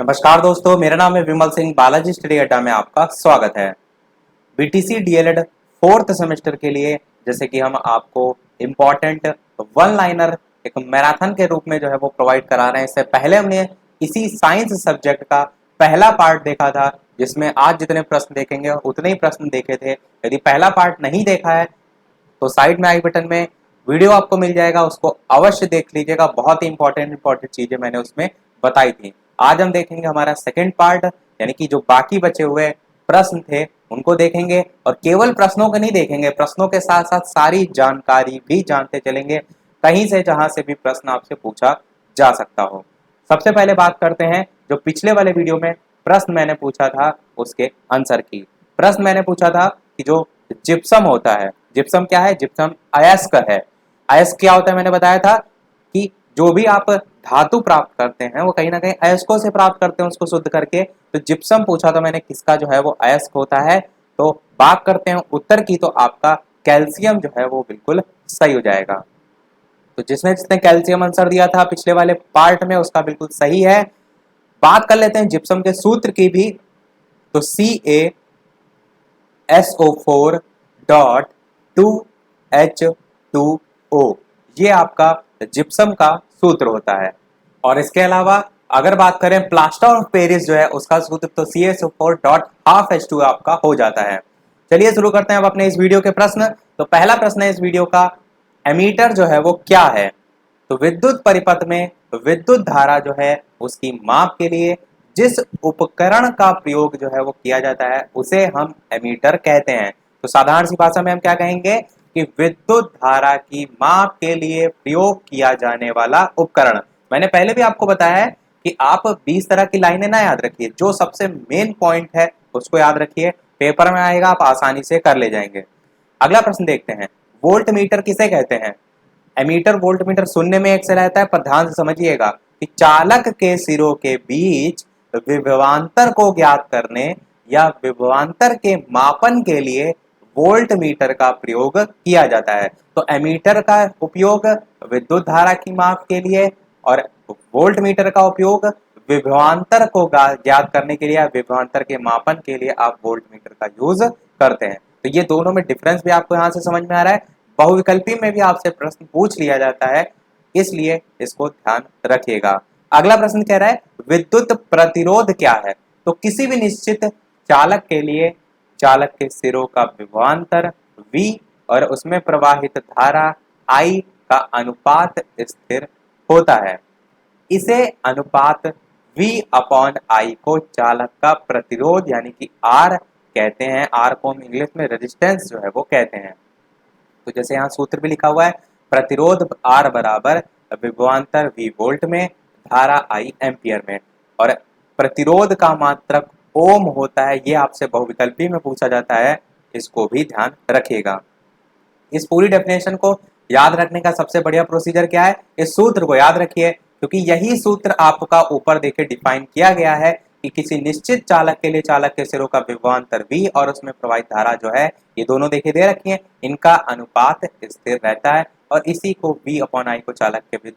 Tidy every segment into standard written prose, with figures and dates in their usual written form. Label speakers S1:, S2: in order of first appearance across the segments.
S1: नमस्कार दोस्तों, मेरा नाम है विमल सिंह। बालाजी स्टडी अड्डा में आपका स्वागत है। बीटीसी डीएलएड फोर्थ सेमेस्टर के लिए जैसे कि हम आपको इम्पॉर्टेंट वन लाइनर एक मैराथन के रूप में जो है वो प्रोवाइड करा रहे हैं। इससे पहले हमने इसी साइंस सब्जेक्ट का पहला पार्ट देखा था, जिसमें आज जितने प्रश्न देखेंगे उतने ही प्रश्न देखे थे। यदि पहला पार्ट नहीं देखा है तो साइड में आई बटन में वीडियो आपको मिल जाएगा, उसको अवश्य देख लीजिएगा। बहुत ही इंपॉर्टेंट चीजें मैंने उसमें बताई थी। आज हम देखेंगे हमारा सेकंड पार्ट, यानी कि जो बाकी बचे हुए प्रश्न थे उनको देखेंगे, और केवल प्रश्नों को नहीं देखेंगे, प्रश्नों के साथ साथ सारी जानकारी भी जानते चलेंगे, कहीं से जहां से भी प्रश्न आपसे पूछा जा सकता हो। सबसे पहले बात करते हैं जो पिछले वाले वीडियो में प्रश्न मैंने पूछा था उसके आंसर की। प्रश्न मैंने पूछा था कि जो जिप्सम होता है, जिप्सम क्या है? जिप्सम अयस्क है। अयस्क क्या होता है? मैंने बताया था कि जो भी आप धातु प्राप्त करते हैं वो कहीं ना कहीं अयस्कों से प्राप्त करते हैं, उसको शुद्ध करके। तो जिप्सम पूछा था मैंने, किसका जो है वो अयस्क होता है। तो बात करते हैं उत्तर की, तो आपका कैल्शियम जो है वो बिल्कुल सही हो जाएगा। तो जिसने जिसने कैल्शियम आंसर दिया था पिछले वाले पार्ट में, उसका बिल्कुल सही है। बात कर लेते हैं जिप्सम के सूत्र की भी। तो CaSO4.2H2O, ये आपका जिप्सम का सूत्र होता है। और इसके अलावा अगर बात करें प्लास्टर ऑफ पेरिस जो है उसका सूत्र, तो CaSO4.12H2 आपका हो जाता है। चलिए शुरू करते हैं अब अपने इस वीडियो के प्रश्न। तो पहला प्रश्न है इस वीडियो का, एमीटर जो है वो क्या है? तो विद्युत परिपथ में विद्युत धारा जो है उसकी माप के लिए जिस उपकरण का प्रयोग जो है वो किया जाता है उसे हम एमीटर कहते हैं। तो साधारण सी भाषा में हम क्या कहेंगे कि विद्युत धारा की माप के लिए प्रयोग किया जाने वाला उपकरण। मैंने पहले भी आपको बताया है कि आप 20 तरह की लाइनें ना याद रखिए, जो सबसे मेन पॉइंट है उसको याद रखिए, पेपर में आएगा आप आसानी से कर ले जाएंगे। अगला प्रश्न देखते हैं, वोल्ट मीटर किसे कहते हैं? एमीटर वोल्ट मीटर सुनने में एक से रहता है, पर ध्यान से समझिएगा कि चालक के सिरों के बीच विभवांतर को ज्ञात करने या विभवांतर के मापन के लिए वोल्ट मीटर का प्रयोग किया जाता है। तो एमीटर का उपयोग विद्युत धारा की माप के लिए, और वोल्ट मीटर का उपयोग विभवांतर को ज्ञात करने के लिए या विभवांतर के मापन के लिए आप वोल्ट मीटर का यूज करते हैं। तो ये दोनों में डिफरेंस भी आपको यहां से समझ में आ रहा है। बहुविकल्पी में भी आपसे प्रश्न पूछ लिया जाता है, इसलिए इसको ध्यान रखिएगा। अगला प्रश्न कह रहा है विद्युत प्रतिरोध क्या है? तो किसी भी निश्चित चालक के लिए चालक के सिरों का विभवांतर V और उसमें प्रवाहित धारा I का अनुपात स्थिर होता है। इसे अनुपात V अपॉन I को चालक का प्रतिरोध यानी कि R कहते हैं। R को हम इंग्लिश में रेजिस्टेंस जो है वो कहते हैं। तो जैसे यहाँ सूत्र भी लिखा हुआ है, प्रतिरोध R बराबर विभवांतर V वोल्ट में, धारा I एम्पियर में, और प्रतिरोध का मात्रक ओम होता है। ये आपसे बहुविकल्पी में पूछा जाता है, इसको भी ध्यान रखिएगा। इस पूरी डेफिनेशन को याद रखने का सबसे बढ़िया प्रोसीजर क्या है? इस सूत्र को याद रखिए, क्योंकि यही सूत्र आपका ऊपर देखे डिफाइन किया गया है कि किसी निश्चित चालक के लिए चालक के सिरों का विभवांतर V और उसमें प्रवाहित धारा जो है, ये दोनों देखे दे रखी है, इनका अनुपात स्थिर रहता है, और इसी को V अपॉन I को चालक के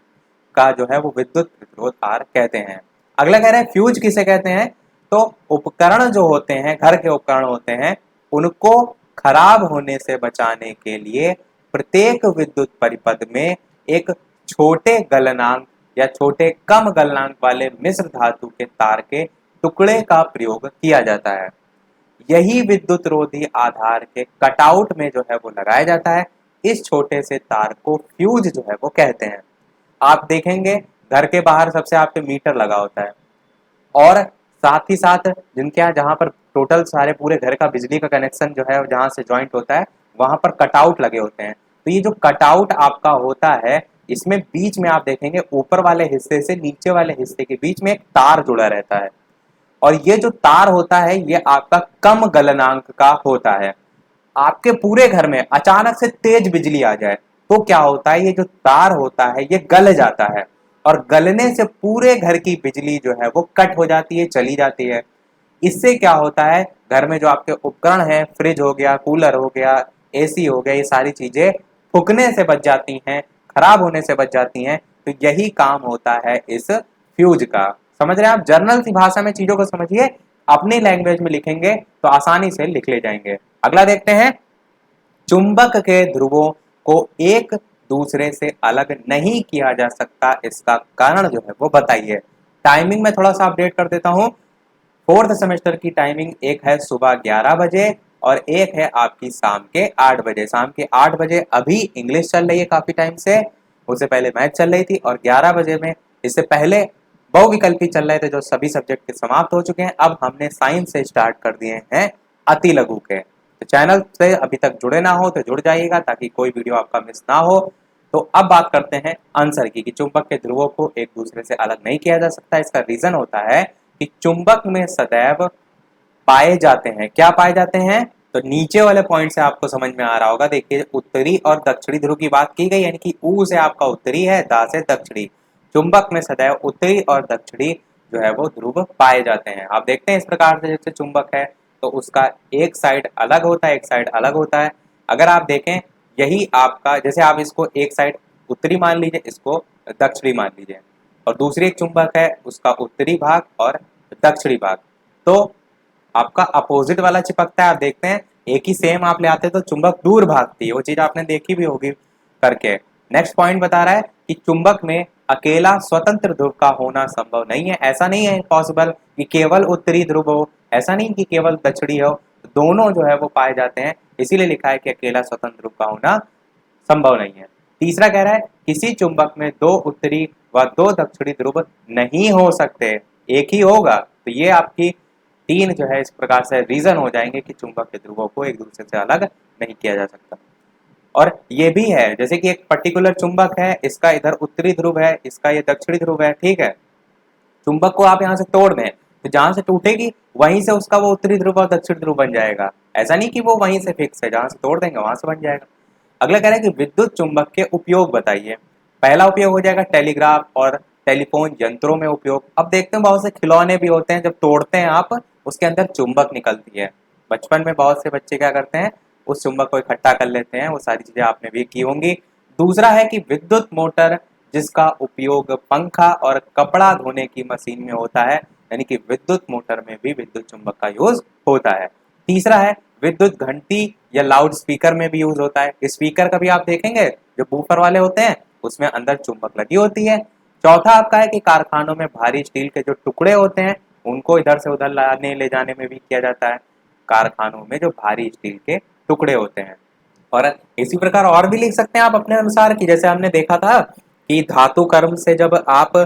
S1: का जो है वो विद्युत प्रतिरोध R कहते हैं। अगला कह रहे हैं फ्यूज किसे कहते हैं? तो उपकरण जो होते हैं, घर के उपकरण होते हैं, उनको खराब होने से बचाने के लिए प्रत्येक विद्युत परिपथ में एक छोटे गलनांक या छोटे कम गलनांक वाले मिश्र धातु के तार के टुकड़े का प्रयोग किया जाता है। यही विद्युत रोधी आधार के कटआउट में जो है वो लगाया जाता है। इस छोटे से तार को फ्यूज जो है वो कहते हैं। आप देखेंगे घर के बाहर सबसे आपके मीटर लगा होता है, और साथ ही साथ जिनके यहाँ जहाँ पर टोटल सारे पूरे घर का बिजली का कनेक्शन जो है जहाँ से ज्वाइंट होता है वहां पर कटआउट लगे होते हैं। तो ये जो कटआउट आपका होता है, इसमें बीच में आप देखेंगे ऊपर वाले हिस्से से नीचे वाले हिस्से के बीच में एक तार जुड़ा रहता है, और ये जो तार होता है ये आपका कम गलनांक का होता है। आपके पूरे घर में अचानक से तेज बिजली आ जाए तो क्या होता है, ये जो तार होता है ये गल जाता है, और गलने से पूरे घर की बिजली जो है वो कट हो जाती है, चली जाती है। इससे क्या होता है, घर में जो आपके उपकरण हैं, फ्रिज हो गया, कूलर हो गया, एसी हो गया, ये सारी चीजें फूकने से बच जाती हैं, खराब होने से बच जाती हैं। तो यही काम होता है इस फ्यूज का। समझ रहे हैं आप? जर्नल सी भाषा में चीजों को समझिए, अपनी लैंग्वेज में लिखेंगे तो आसानी से लिख ले जाएंगे। अगला देखते हैं, चुंबक के ध्रुवों को एक दूसरे से अलग नहीं किया जा सकता, इसका कारण जो है वो बताइए। टाइमिंग में थोड़ा सा अपडेट कर देता हूं। फोर्थ सेमेस्टर की टाइमिंग एक है सुबह 11 बजे और एक है आपकी शाम के 8 बजे। शाम के 8 बजे अभी इंग्लिश चल रही है काफी टाइम से, उससे पहले मैथ चल रही थी, और 11 बजे में इससे पहले बहुविकल्पी चल रहे थे जो सभी सब्जेक्ट के समाप्त हो चुके हैं। अब हमने साइंस से स्टार्ट कर दिए हैं अति लघु के। तो चैनल से अभी तक जुड़े ना हो तो जुड़ जाइएगा ताकि कोई वीडियो आपका मिस ना हो। तो अब बात करते हैं आंसर की, कि चुंबक के ध्रुवों को एक दूसरे से अलग नहीं किया जा सकता। इसका रीजन होता है कि चुंबक में सदैव पाए जाते हैं, क्या पाए जाते हैं, तो नीचे वाले पॉइंट से आपको समझ में आ रहा होगा। देखिए, उत्तरी और दक्षिणी ध्रुव की बात की गई, यानी कि ऊ से आपका उत्तरी है, दा से दक्षिणी। चुंबक में सदैव उत्तरी और दक्षिणी जो है वो ध्रुव पाए जाते हैं। आप देखते हैं इस प्रकार से, जैसे चुंबक है तो उसका एक साइड अलग होता है, एक साइड अलग होता है। अगर आप देखें, यही आपका, जैसे आप इसको एक साइड उत्तरी मान लीजिए, इसको दक्षिणी मान लीजिए, और दूसरी एक चुंबक है उसका उत्तरी भाग और दक्षिणी भाग, तो आपका अपोजिट वाला चिपकता है। आप देखते हैं एक ही सेम आप ले आते तो चुंबक दूर भागती है, वो चीज आपने देखी भी होगी करके। नेक्स्ट पॉइंट बता रहा है कि चुंबक में अकेला स्वतंत्र ध्रुव का होना संभव नहीं है। ऐसा नहीं है पॉसिबल कि केवल उत्तरी ध्रुव हो, ऐसा नहीं कि केवल दक्षिणी हो, दोनों जो है वो पाए जाते हैं। इसीलिए लिखा है कि अकेला स्वतंत्र ध्रुव का होना संभव नहीं है। तीसरा कह रहा है किसी चुंबक में दो उत्तरी व दो दक्षिणी ध्रुव नहीं हो सकते, एक ही होगा। तो ये आपकी तीन जो है इस प्रकार से रीजन हो जाएंगे कि चुंबक के ध्रुवों को एक दूसरे से अलग नहीं किया जा सकता। और ये भी है, जैसे कि एक पर्टिकुलर चुंबक है, इसका इधर उत्तरी ध्रुव है, इसका ये दक्षिणी ध्रुव है, ठीक है। चुंबक को आप यहाँ से तोड़ दें तो जहां से टूटेगी वहीं से उसका वो उत्तरी ध्रुव और दक्षिण ध्रुव बन जाएगा। ऐसा नहीं कि वो वहीं से फिक्स है, जहां से तोड़ देंगे वहां से बन जाएगा। अगला कह रहा है कि विद्युत चुंबक के उपयोग बताइए। पहला उपयोग हो जाएगा टेलीग्राफ और टेलीफोन यंत्रों में उपयोग। अब देखते हैं बहुत से खिलौने भी होते हैं, जब तोड़ते हैं आप उसके अंदर चुंबक निकलती है। बचपन में बहुत से बच्चे क्या करते हैं, उस चुंबक को इकट्ठा कर लेते हैं, वो सारी चीजें आपने भी की होंगी। दूसरा है कि विद्युत मोटर जिसका उपयोग पंखा और कपड़ा धोने की मशीन में होता है, यानी कि विद्युत मोटर में भी विद्युत चुंबक का यूज होता है। तीसरा है विद्युत घंटी या लाउड स्पीकर में भी यूज होता है। स्पीकर का भी आप देखेंगे जो बूफर वाले होते हैं उसमें अंदर चुंबक लगी होती है। चौथा आपका है कि कारखानों में भारी स्टील के जो टुकड़े होते हैं उनको इधर से उधर लाने ले जाने में भी किया जाता है, कारखानों में जो भारी स्टील के टुकड़े होते हैं। और इसी प्रकार और भी लिख सकते हैं आप अपने अनुसार की, जैसे हमने देखा था कि धातु कर्म से जब आप,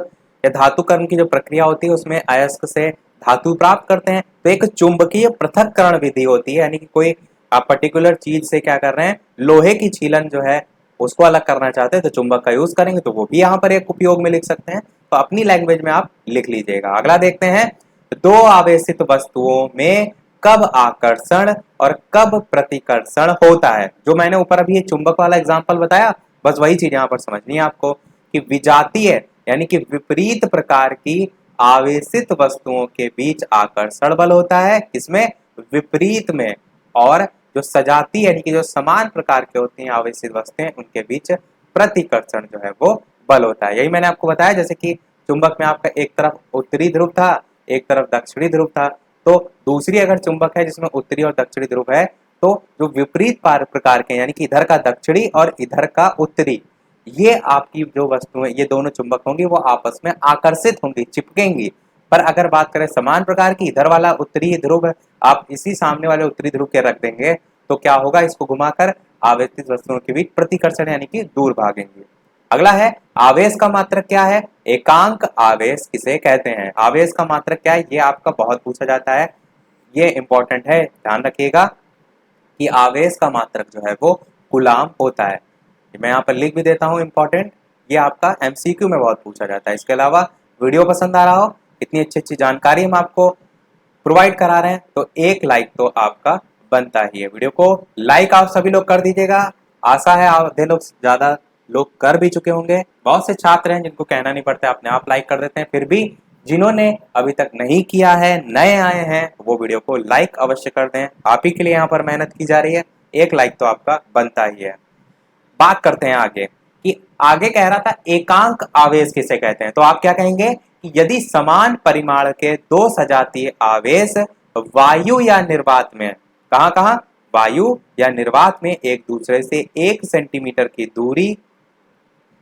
S1: या धातु कर्म की जो प्रक्रिया होती है उसमें अयस्क से धातु प्राप्त करते हैं, तो एक चुंबकीय पृथक्करण विधि होती है, यानी कि कोई आप पर्टिकुलर चीज से क्या कर रहे हैं, लोहे की छीलन जो है उसको अलग करना चाहते हैं तो चुंबक का यूज करेंगे, तो वो भी यहाँ पर एक उपयोग में लिख सकते हैं। तो अपनी लैंग्वेज में आप लिख लीजिएगा। अगला देखते हैं, दो आवेशित वस्तुओं में कब आकर्षण और कब प्रतिकर्षण होता है। जो मैंने ऊपर अभी ये चुंबक वाला एग्जांपल बताया, बस वही चीज यहाँ पर समझनी है आपको कि विजातीय यानी कि विपरीत प्रकार की आवेशित वस्तुओं के बीच आकर्षण बल होता है, किसमें, विपरीत में। और जो सजाती यानी कि जो समान प्रकार के होती हैं आवेशित वस्तुएं, उनके बीच प्रतिकर्षण जो है वो बल होता है। यही मैंने आपको बताया, जैसे कि चुंबक में आपका एक तरफ उत्तरी ध्रुव था, एक तरफ दक्षिणी ध्रुव था, तो दूसरी अगर चुंबक है जिसमें उत्तरी और दक्षिणी ध्रुव है, तो जो विपरीत प्रकार के यानी कि इधर का दक्षिणी और इधर का उत्तरी, ये आपकी जो वस्तुएं, ये दोनों चुंबक होंगी वो आपस में आकर्षित होंगी, चिपकेंगी। पर अगर बात करें समान प्रकार की, इधर वाला उत्तरी ध्रुव आप इसी सामने वाले उत्तरी ध्रुव के रख देंगे तो क्या होगा, इसको घुमाकर आवेशित वस्तुओं के बीच प्रतिकर्षण यानी कि दूर भागेंगे। अगला है आवेश का मात्रक क्या है, एकांक आवेश किसे कहते हैं। आवेश का मात्रक क्या है, ये आपका बहुत पूछा जाता है, ये इंपॉर्टेंट है, ध्यान रखिएगा कि आवेश का मात्रक जो है वो कूलाम होता है। मैं यहाँ पर लिख भी देता हूँ इंपॉर्टेंट, ये आपका एमसीक्यू में बहुत पूछा जाता है। इसके अलावा वीडियो पसंद आ रहा हो, इतनी अच्छी अच्छी जानकारी हम आपको प्रोवाइड करा रहे हैं, तो एक लाइक तो आपका बनता ही है। वीडियो को लाइक आप सभी लोग कर दीजिएगा, आशा है आधे लोग, ज्यादा लोग कर भी चुके होंगे। बहुत से छात्र हैं जिनको कहना नहीं पड़ता, अपने आप लाइक कर देते हैं। फिर भी जिन्होंने अभी तक नहीं किया है, नए आए हैं, वो वीडियो को लाइक अवश्य कर दें। आप ही के लिए यहाँ पर मेहनत की जा रही है, एक लाइक तो आपका बनता ही है। बात करते हैं आगे, कि आगे कह रहा था एकांक आवेश किसे कहते हैं, तो आप क्या कहेंगे कि यदि समान परिमाण के दो सजातीय आवेश वायु या निर्वात में, कहां कहां, वायु या निर्वात में एक दूसरे से 1 सेंटीमीटर की दूरी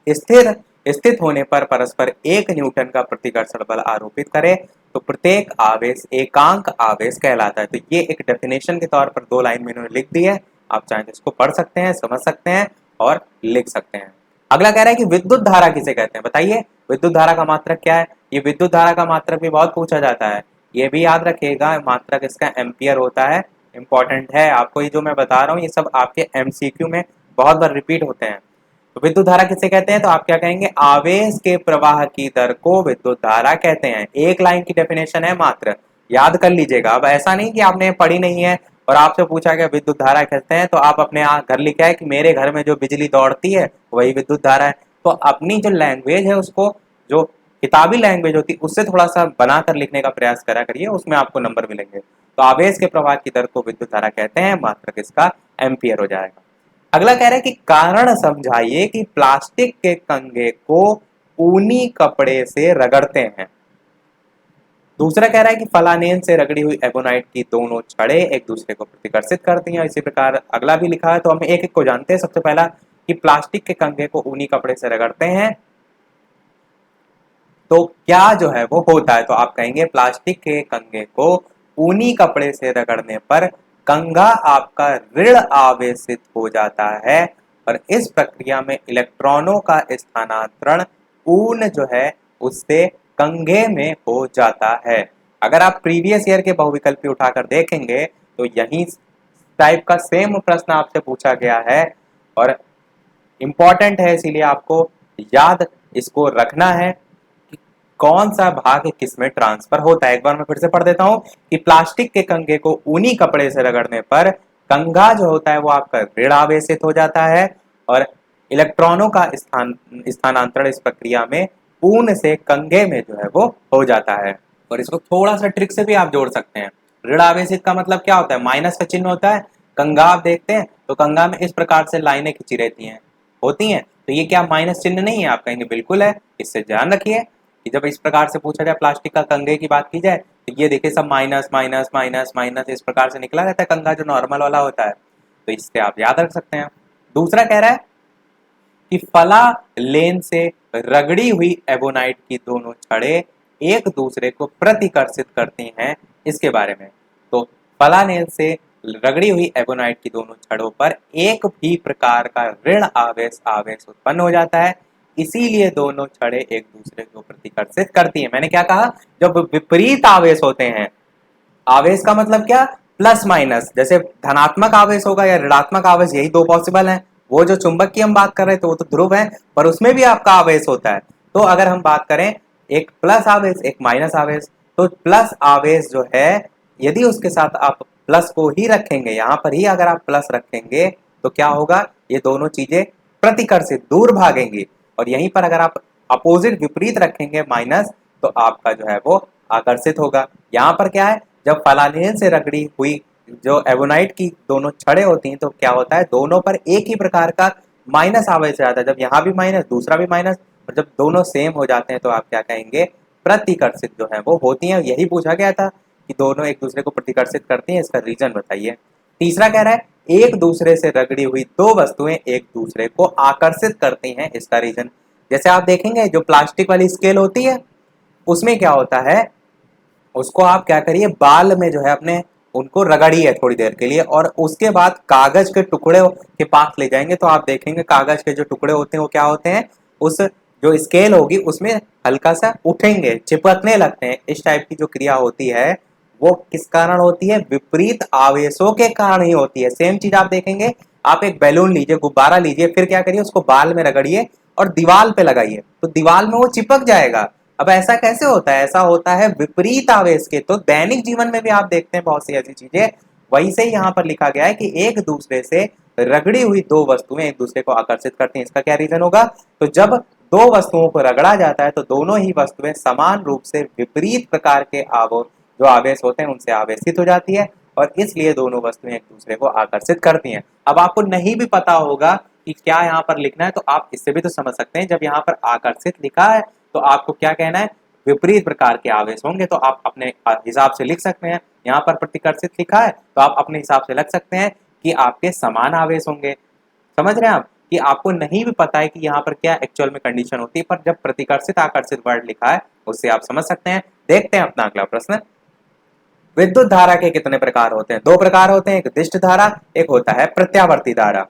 S1: स्थिर स्थित होने पर परस्पर 1 न्यूटन का प्रतिकर्षण बल आरोपित करे तो प्रत्येक आवेश एकांक आवेश कहलाता है। तो ये एक डेफिनेशन के तौर पर 2 लाइन में इन्होंने लिख दी है, आप चाहें तो इसको पढ़ सकते हैं, समझ सकते हैं और लिख सकते हैं। अगला कह रहा है कि विद्युत धारा किसे कहते हैं, बताइए विद्युत धारा का मात्रक क्या है। ये विद्युत धारा का मात्रक भी बहुत पूछा जाता है, ये भी याद रखिएगा, मात्रक इसका एम्पियर होता है, इंपॉर्टेंट है। आपको ये जो मैं बता रहा हूँ ये सब आपके एमसीक्यू में बहुत बार रिपीट होते हैं। तो विद्युत धारा किसे कहते हैं, तो आप क्या कहेंगे, आवेश के प्रवाह की दर को विद्युत धारा कहते हैं। 1 लाइन की डेफिनेशन है मात्र, याद कर लीजिएगा। अब ऐसा नहीं कि आपने पढ़ी नहीं है और आपसे पूछा गया विद्युत धारा कहते हैं तो आप अपने घर लिखा है कि मेरे घर में जो बिजली दौड़ती है वही विद्युत धारा है। तो अपनी जो लैंग्वेज है उसको, जो किताबी लैंग्वेज होती है उससे थोड़ा सा बनाकर लिखने का प्रयास करा करिए, उसमें आपको नंबर मिलेंगे। तो आवेश के प्रवाह की दर को विद्युत धारा कहते हैं, मात्रक इसका एम्पियर हो जाएगा। अगला कह रहा है कि कारण समझाइए कि प्लास्टिक के कंघे को ऊनी कपड़े से रगड़ते हैं। दूसरा कह रहा है कि फलानेन से रगड़ी हुई एबोनाइट की दोनों छड़ें एक दूसरे को प्रतिकर्षित करती हैं। इसी प्रकार अगला भी लिखा है, तो हम एक एक को जानते हैं। सबसे पहला कि प्लास्टिक के कंघे को ऊनी कपड़े से रगड़ते हैं तो क्या जो है वो होता है, तो आप कहेंगे प्लास्टिक के कंघे को ऊनी कपड़े से रगड़ने पर कंघा आपका ऋण आवेशित हो जाता है और इस प्रक्रिया में इलेक्ट्रॉनों का स्थानांतरण ऊन जो है उससे कंघे में हो जाता है। अगर आप प्रीवियस ईयर के बहुविकल्पी उठाकर देखेंगे तो यही टाइप का सेम प्रश्न आपसे पूछा गया है और इंपॉर्टेंट है, इसीलिए आपको याद इसको रखना है कि कौन सा भाग किस में ट्रांसफर होता है। एक बार मैं फिर से पढ़ देता हूं कि प्लास्टिक के कंघे को ऊनी कपड़े से रगड़ने पर कंघा जो होता है वो आपका ऋण आवेशित हो जाता है और इलेक्ट्रॉनों का स्थानांतरण इस प्रक्रिया में ऊन से कंघे में जो है वो हो जाता है। और इसको थोड़ा सा ट्रिक से भी आप जोड़ सकते हैं। ऋण आवेशित का मतलब क्या होता है, माइनस का चिन्ह होता है। कंघा आप देखते हैं तो कंघा में इस प्रकार से लाइनें खिंची रहती हैं, होती हैं, तो ये क्या माइनस चिन्ह नहीं है, आप कहेंगे बिल्कुल है। इससे ध्यान रखिए कि जब इस प्रकार से पूछा जाए प्लास्टिक का कंघे की बात की जाए तो ये देखिए सब माइनस माइनस माइनस माइनस इस प्रकार से निकला रहता है कंघा जो नॉर्मल वाला होता है, तो इससे आप याद रख सकते हैं। दूसरा कह रहा है कि फला लेन से रगड़ी हुई एबोनाइट की दोनों छड़ें एक दूसरे को प्रतिकर्षित करती हैं, इसके बारे में। तो फला लेन से रगड़ी हुई एबोनाइट की दोनों छड़ों पर एक भी प्रकार का ऋण आवेश उत्पन्न हो जाता है, इसीलिए दोनों छड़ें एक दूसरे को प्रतिकर्षित करती हैं। मैंने क्या कहा, जब विपरीत आवेश होते हैं, आवेश का मतलब क्या, प्लस माइनस, जैसे धनात्मक आवेश होगा या ऋणात्मक आवेश, यही दो पॉसिबल हैं। वो जो चुंबक की हम बात कर रहे थे वो तो ध्रुव है, पर उसमें भी आपका आवेश होता है। तो अगर हम बात करें एक प्लस आवेश एक माइनस आवेश, तो प्लस आवेश जो है यदि उसके साथ आप प्लस को ही रखेंगे, यहां पर ही अगर आप प्लस रखेंगे तो क्या होगा, ये दोनों चीजें प्रतिकर्षित दूर भागेंगी। और यहीं पर अगर आप अपोजिट विपरीत रखेंगे माइनस, तो आपका जो है वो आकर्षित होगा। यहाँ पर क्या है, जब फलानेल से रगड़ी हुई जो एवोनाइट की दोनों छड़ें होती हैं तो क्या होता है, दोनों पर एक ही प्रकार का माइनस आवेश आता है। जब यहाँ भी माइनस दूसरा भी माइनस, और जब दोनों सेम हो जाते हैं तो आप क्या कहेंगे, प्रतिकर्षित जो है वो होती हैं। यही पूछा गया था कि दोनों एक दूसरे को प्रतिकर्षित करती हैं, इसका रीजन बताइए। तीसरा कह रहा है एक दूसरे से रगड़ी हुई दो वस्तुएं एक दूसरे को आकर्षित करती हैं, इसका रीजन। जैसे आप देखेंगे जो प्लास्टिक वाली स्केल होती है उसमें क्या होता है, उसको आप क्या करिए, बाल में जो है अपने उनको रगड़िए थोड़ी देर के लिए और उसके बाद कागज के टुकड़े के पास ले जाएंगे तो आप देखेंगे कागज के जो टुकड़े होते हैं वो क्या होते हैं, उस जो स्केल होगी उसमें हल्का सा उठेंगे, चिपकने लगते हैं। इस टाइप की जो क्रिया होती है वो किस कारण होती है, विपरीत आवेशों के कारण ही होती है। सेम चीज आप देखेंगे, आप एक बैलून लीजिए, गुब्बारा लीजिए, फिर क्या करिए, उसको बाल में रगड़िए और दीवार पे लगाइए, तो दीवार में वो चिपक जाएगा। अब ऐसा कैसे होता है, ऐसा होता है विपरीत आवेश के। तो दैनिक जीवन में भी आप देखते हैं बहुत सी ऐसी चीजें, वही से यहाँ पर लिखा गया है कि एक दूसरे से रगड़ी हुई दो वस्तुएं एक दूसरे को आकर्षित करती हैं। इसका क्या रीजन होगा, तो जब दो वस्तुओं को रगड़ा जाता है तो दोनों ही वस्तुएं समान रूप से विपरीत प्रकार के जो आवेश होते हैं उनसे आवेशित हो जाती है और इसलिए दोनों वस्तुएं एक दूसरे को आकर्षित करती हैं। अब आपको नहीं भी पता होगा कि क्या यहाँ पर लिखना है तो आप इससे भी तो समझ सकते हैं, जब यहाँ पर आकर्षित लिखा है तो आपको क्या कहना है, विपरीत प्रकार के आवेश होंगे तो आप अपने हिसाब से लिख सकते हैं। यहाँ पर प्रतिकर्षित लिखा है तो आप अपने हिसाब से लिख सकते हैं कि आपके समान आवेश होंगे। समझ रहे हैं आप कि आपको नहीं भी पता है कि यहाँ पर क्या एक्चुअल में कंडीशन होती है, पर जब प्रतिकर्षित आकर्षित वर्ड लिखा है उससे आप समझ सकते हैं। देखते हैं अपना अगला प्रश्न। विद्युत धारा के कितने प्रकार होते हैं? दो प्रकार होते हैं, एक दिष्ट धारा, एक होता है प्रत्यावर्ती धारा।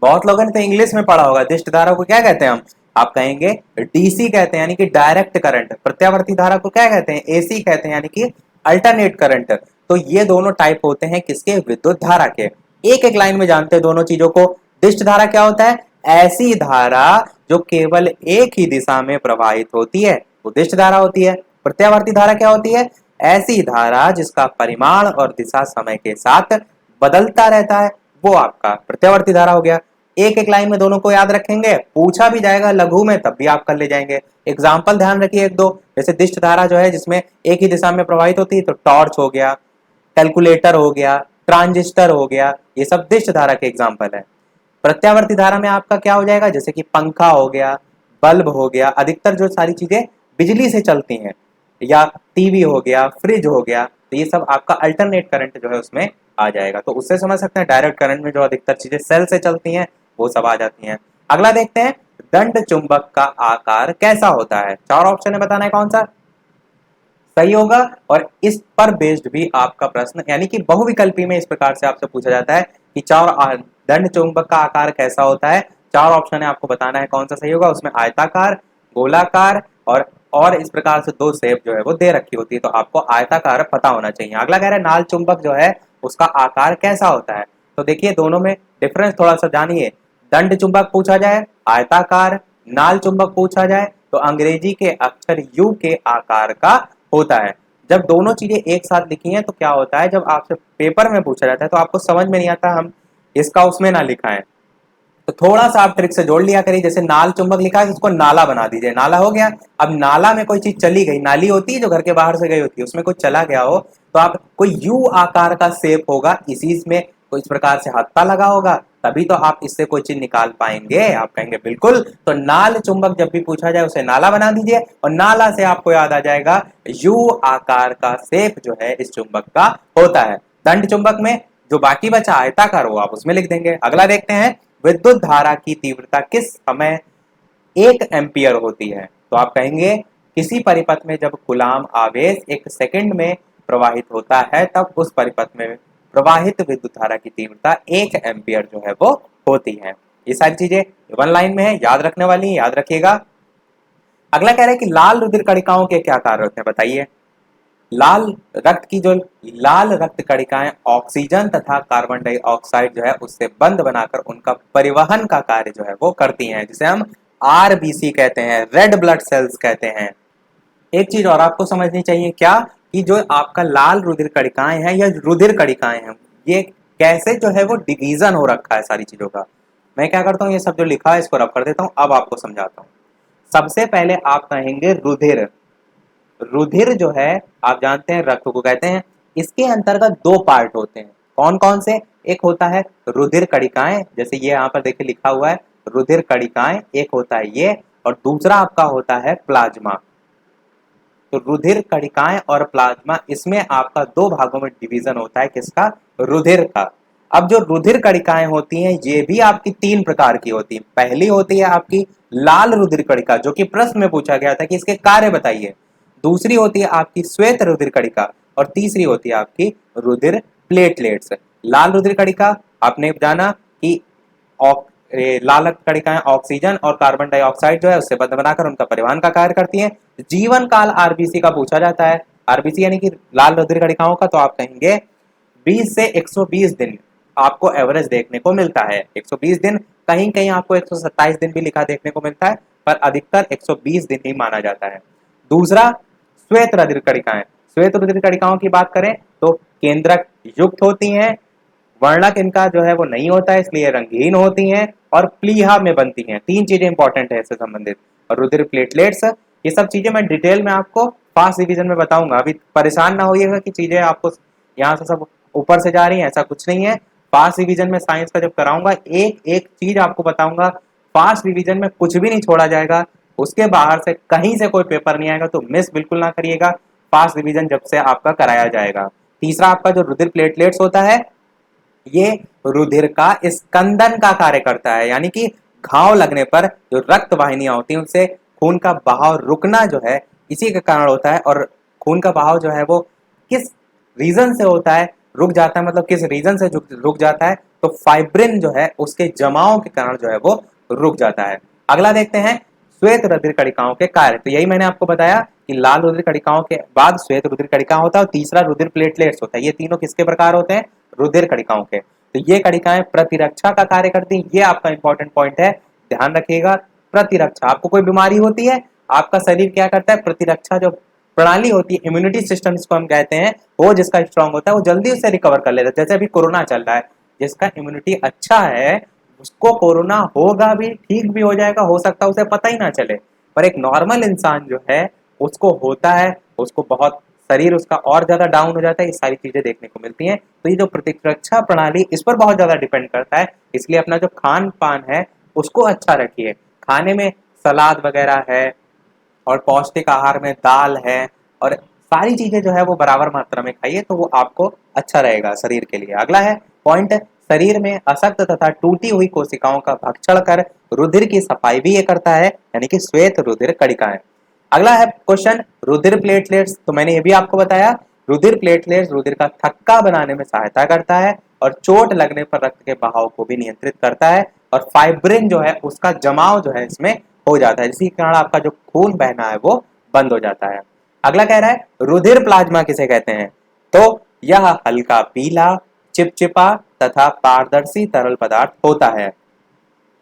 S1: बहुत लोगों ने तो इंग्लिश में पढ़ा होगा। दिष्ट धारा को क्या कहते हैं हम? आप कहेंगे डीसी कहते हैं, यानी कि डायरेक्ट करंट। प्रत्यावर्ती धारा को क्या कहते हैं? एसी कहते हैं, यानी कि अल्टरनेट करंट। तो ये दोनों टाइप होते हैं किसके? विद्युत धारा के। एक एक लाइन में जानते हैं दोनों चीजों को। दिष्ट धारा क्या होता है? ऐसी धारा जो केवल एक ही दिशा में प्रवाहित होती है, वो दिष्ट धारा होती है। प्रत्यावर्ती धारा क्या होती है? ऐसी धारा जिसका परिमाण और दिशा समय के साथ बदलता रहता है, वो आपका प्रत्यावर्ती धारा हो गया। एक एक लाइन में दोनों को याद रखेंगे, पूछा भी जाएगा लघु में तब भी आप कर ले जाएंगे। एग्जाम्पल ध्यान रखिए एक दो। जैसे दिष्ट धारा जो है जिसमें एक ही दिशा में प्रवाहित होती है, तो टॉर्च हो गया, कैलकुलेटर हो गया, ट्रांजिस्टर हो गया, ये सब दिष्ट धारा के एग्जाम्पल है। प्रत्यावर्ती धारा में आपका क्या हो जाएगा? जैसे कि पंखा हो गया, बल्ब हो गया, अधिकतर जो सारी चीजें बिजली से चलती हैं, या टीवी हो गया, फ्रिज हो गया, तो ये सब आपका अल्टरनेट करंट जो है उसमें आ जाएगा। तो उससे समझ सकते हैं डायरेक्ट करंट में जो अधिकतर चीजें सेल से चलती हैं वो सब आ जाती हैं। अगला देखते हैं, दंड चुंबक का आकार कैसा होता है? चार ऑप्शन है, बताना है कौन सा सही होगा। और इस पर बेस्ड भी आपका प्रश्न, यानी कि बहुविकल्पी में इस प्रकार से आपसे पूछा जाता है कि दंड चुंबक का आकार कैसा होता है। चार ऑप्शन है, आपको बताना है कौन सा सही होगा। उसमें आयताकार, गोलाकार और इस प्रकार से दो शेप जो है वो दे रखी होती है, तो आपको आयताकार पता होना चाहिए। अगला कह रहा है नाल चुंबक जो है उसका आकार कैसा होता है। तो देखिए दोनों में डिफरेंस थोड़ा सा जानिए। दंड चुंबक पूछा जाए आयताकार, नाल चुंबक पूछा जाए तो अंग्रेजी के अक्षर यू के आकार का होता है। जब दोनों चीजें एक साथ लिखी हैं तो क्या होता है, जब आपसे पेपर में पूछा जाता है तो आपको समझ में नहीं आता हम इसका उसमें ना लिखा है, तो थोड़ा सा आप ट्रिक से जोड़ लिया करिए। जैसे नाल चुंबक लिखा है उसको नाला बना दीजिए, नाला हो गया। अब नाला में कोई चीज चली गई, नाली होती है जो घर के बाहर से गई होती है, उसमें कुछ चला गया हो तो आप कोई यू आकार का शेप होगा, इसी में कोई इस प्रकार से हत्ता लगा होगा, तभी तो आप इससे कोई चीज निकाल पाएंगे। आप कहेंगे बिल्कुल। तो नाल चुंबक जब भी पूछा जाए उसे नाला बना दीजिए, और नाला से आपको याद आ जाएगा यू आकार का शेप जो है इस चुंबक का होता है। दंड चुंबक में जो बाकी बचा आयताकार वो आप उसमें लिख देंगे। अगला देखते हैं, विद्युत धारा की तीव्रता किस समय 1 एम्पियर होती है? तो आप कहेंगे किसी परिपथ में जब कूलाम आवेश 1 सेकंड में प्रवाहित होता है तब उस परिपथ में प्रवाहित विद्युत धारा की तीव्रता 1 एम्पियर जो है वो होती है। ये सारी चीजें वन लाइन में है, याद रखने वाली है, याद रखिएगा। अगला कह रहा है कि लाल रुधिर कणिकाओं के क्या कार्य होते हैं, बताइए। लाल रक्त कणिकाएं ऑक्सीजन तथा कार्बन डाइऑक्साइड जो है उससे बंद बनाकर उनका परिवहन का कार्य जो है वो करती हैं, जिसे हम आरबीसी कहते हैं, रेड ब्लड सेल्स कहते हैं। एक चीज और आपको समझनी चाहिए, क्या कि जो आपका लाल रुधिर कणिकाएं हैं या रुधिर कणिकाएं हैं, ये कैसे जो है वो डिवीजन हो रखा है सारी चीजों का। मैं क्या करता हूँ, ये सब जो लिखा है इसको रब कर देता हूँ, अब आपको समझाता हूँ। सबसे पहले आप कहेंगे रुधिर। रुधिर जो है आप जानते हैं रक्त को कहते हैं। इसके अंतर्गत दो पार्ट होते हैं, कौन कौन से? एक होता है रुधिर कणिकाएं, जैसे ये यहाँ पर देखिए लिखा हुआ है रुधिर कणिकाएं, एक होता है ये, और दूसरा आपका होता है प्लाज्मा। तो रुधिर कणिकाएं और प्लाज्मा, इसमें आपका दो भागों में डिवीजन होता है, किसका? रुधिर का। अब जो रुधिर कणिकाएं होती हैं ये भी आपकी 3 प्रकार की होती हैं। पहली होती है आपकी लाल रुधिर कणिका, जो कि प्रश्न में पूछा गया था कि इसके कार्य बताइए। दूसरी होती है आपकी श्वेत रुधिर कणिका, और तीसरी होती है आपकी रुधिर प्लेटलेट्स। लाल रुधिर कणिका आपने जाना कि लाल रक्त कणिकाएं ऑक्सीजन और कार्बन डाइऑक्साइड जो है उससे बंध बनाकर उनका परिवहन का कार्य करती हैं। जीवन काल आरबीसी का पूछा जाता है, आरबीसी यानी कि लाल रुधिर कणिकाओं का, तो आप कहेंगे 20 से 120 दिन आपको एवरेज देखने को मिलता है। 120 दिन, कहीं कहीं आपको 127 दिन भी लिखा देखने को मिलता है, पर अधिकतर 120 दिन ही माना जाता है। दूसरा श्वेत रुधिर कणिकाएं। श्वेत रुधिर कणिकाओं की बात करें तो केंद्रक युक्त होती हैं, वर्णक इनका जो है वो नहीं होता है, इसलिए रंगहीन होती हैं, और प्लीहा में बनती हैं। 3 चीजें इंपॉर्टेंट है इससे संबंधित। और रुधिर प्लेटलेट्स, ये सब चीजें मैं डिटेल में आपको फास्ट रिवीजन में बताऊंगा, अभी परेशान ना होइएगा कि चीजें आपको यहाँ से सब ऊपर से जा रही है, ऐसा कुछ नहीं है। फास्ट रिवीजन में साइंस का जब कराऊंगा एक एक चीज आपको बताऊंगा, फास्ट रिवीजन में कुछ भी नहीं छोड़ा जाएगा। उसके बाहर से कहीं से कोई पेपर नहीं आएगा तो मिस बिल्कुल ना करिएगा, फास्ट रिवीजन जब से आपका कराया जाएगा। तीसरा आपका जो रुधिर प्लेटलेट्स होता है, ये रुधिर का स्कंदन का कार्य करता है, यानी कि घाव लगने पर जो रक्त वाहिनियां होती हैं उनसे खून का बहाव रुकना जो है इसी के कारण होता है। और खून का बहाव जो है वो किस रीजन से होता है, रुक जाता है, मतलब किस रीजन से रुक जाता है, तो फाइब्रिन जो है उसके जमाव के कारण जो है वो रुक जाता है। अगला देखते हैं श्वेत रुधिर कणिकाओं के कार्य। तो यही मैंने आपको बताया कि लाल रुधिर कणिकाओं के बाद श्वेत रुधिर कणिका होता है और तीसरा रुधिर प्लेटलेट्स होता है। ये तीनों किसके प्रकार होते हैं? रुधिर कणिकाओं के। तो ये कणिकाएं प्रतिरक्षा का कार्य करती हैं। ये आपका इंपॉर्टेंट पॉइंट है, ध्यान रखिएगा। प्रतिरक्षा, आपको कोई बीमारी होती है, आपका शरीर क्या करता है? प्रतिरक्षा जो प्रणाली होती है, इम्यूनिटी सिस्टम जिसको हम कहते हैं, वो जिसका स्ट्रांग होता है वो जल्दी उससे रिकवर कर लेता है। जैसे अभी कोरोना चल रहा है, जिसका इम्यूनिटी अच्छा है उसको कोरोना होगा भी, ठीक भी हो जाएगा, हो सकता है उसे पता ही ना चले। पर एक नॉर्मल इंसान जो है उसको होता है, उसको बहुत शरीर उसका और ज्यादा डाउन हो जाता है, ये सारी चीजें देखने को मिलती हैं। तो ये जो प्रतिरक्षा प्रणाली इस पर बहुत ज्यादा डिपेंड करता है। इसलिए अपना जो खान पान है उसको अच्छा रखिए। खाने में सलाद वगैरह है और पौष्टिक आहार में दाल है और सारी चीजें जो है वो बराबर मात्रा में खाइए, तो वो आपको अच्छा रहेगा शरीर के लिए। अगला है पॉइंट, शरीर में अशक्त तथा टूटी हुई कोशिकाओं का भक्षण कर रुधिर की सफाई भी ये करता है, यानी कि श्वेत रुधिर कणिकाएं। अगला है क्वेश्चन रुधिर प्लेटलेट्स। तो मैंने ये भी आपको बताया, रुधिर प्लेटलेट्स रुधिर का थक्का बनाने में सहायता करता है और चोट लगने पर रक्त के बहाव को भी नियंत्रित करता है और फाइब्रिन जो है उसका जमाव जो है इसमें हो जाता है, जिसके कारण आपका जो खून बहना है वो बंद हो जाता है। अगला कह रहा है रुधिर प्लाज्मा किसे कहते हैं? तो यह हल्का पीला, चिपचिपा तथा पारदर्शी तरल पदार्थ होता है।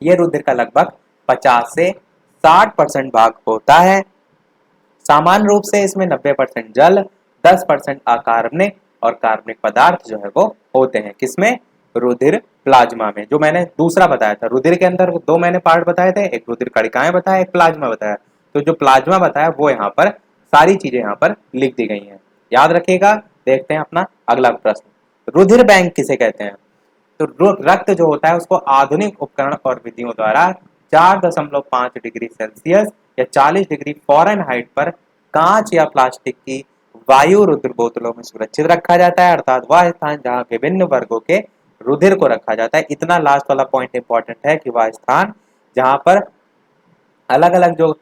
S1: यह रुधिर का लगभग 50 से 60% भाग होता है। सामान्य रूप से इसमें 90% जल, 10% अकार्बनिक और कार्बनिक पदार्थ जो है वो होते हैं। किसमें? रुधिर प्लाज्मा में। जो मैंने दूसरा बताया था, रुधिर के अंदर दो मैंने पार्ट बताए थे, एक रुधिर कणिकाएं बताया, एक प्लाज्मा बताया। तो जो प्लाज्मा बताया वो यहाँ पर सारी चीजें यहाँ पर लिख दी गई हैं, याद रखिएगा। देखते हैं अपना अगला प्रश्न, रुधिर बैंक किसे कहते हैं? तो रक्त जो होता है उसको आधुनिक उपकरण और विधियों द्वारा 4.5 डिग्री सेल्सियस या 40 डिग्री फ़ारेनहाइट पर कांच या प्लास्टिक की वायु रुधिर बोतलों में सुरक्षित रखा जाता है, अर्थात वह स्थान जहां विभिन्न वर्गों के रुधिर को रखा जाता है। इतना लास्ट वाला पॉइंट इंपॉर्टेंट है कि वह स्थान जहां पर अलग अलग जो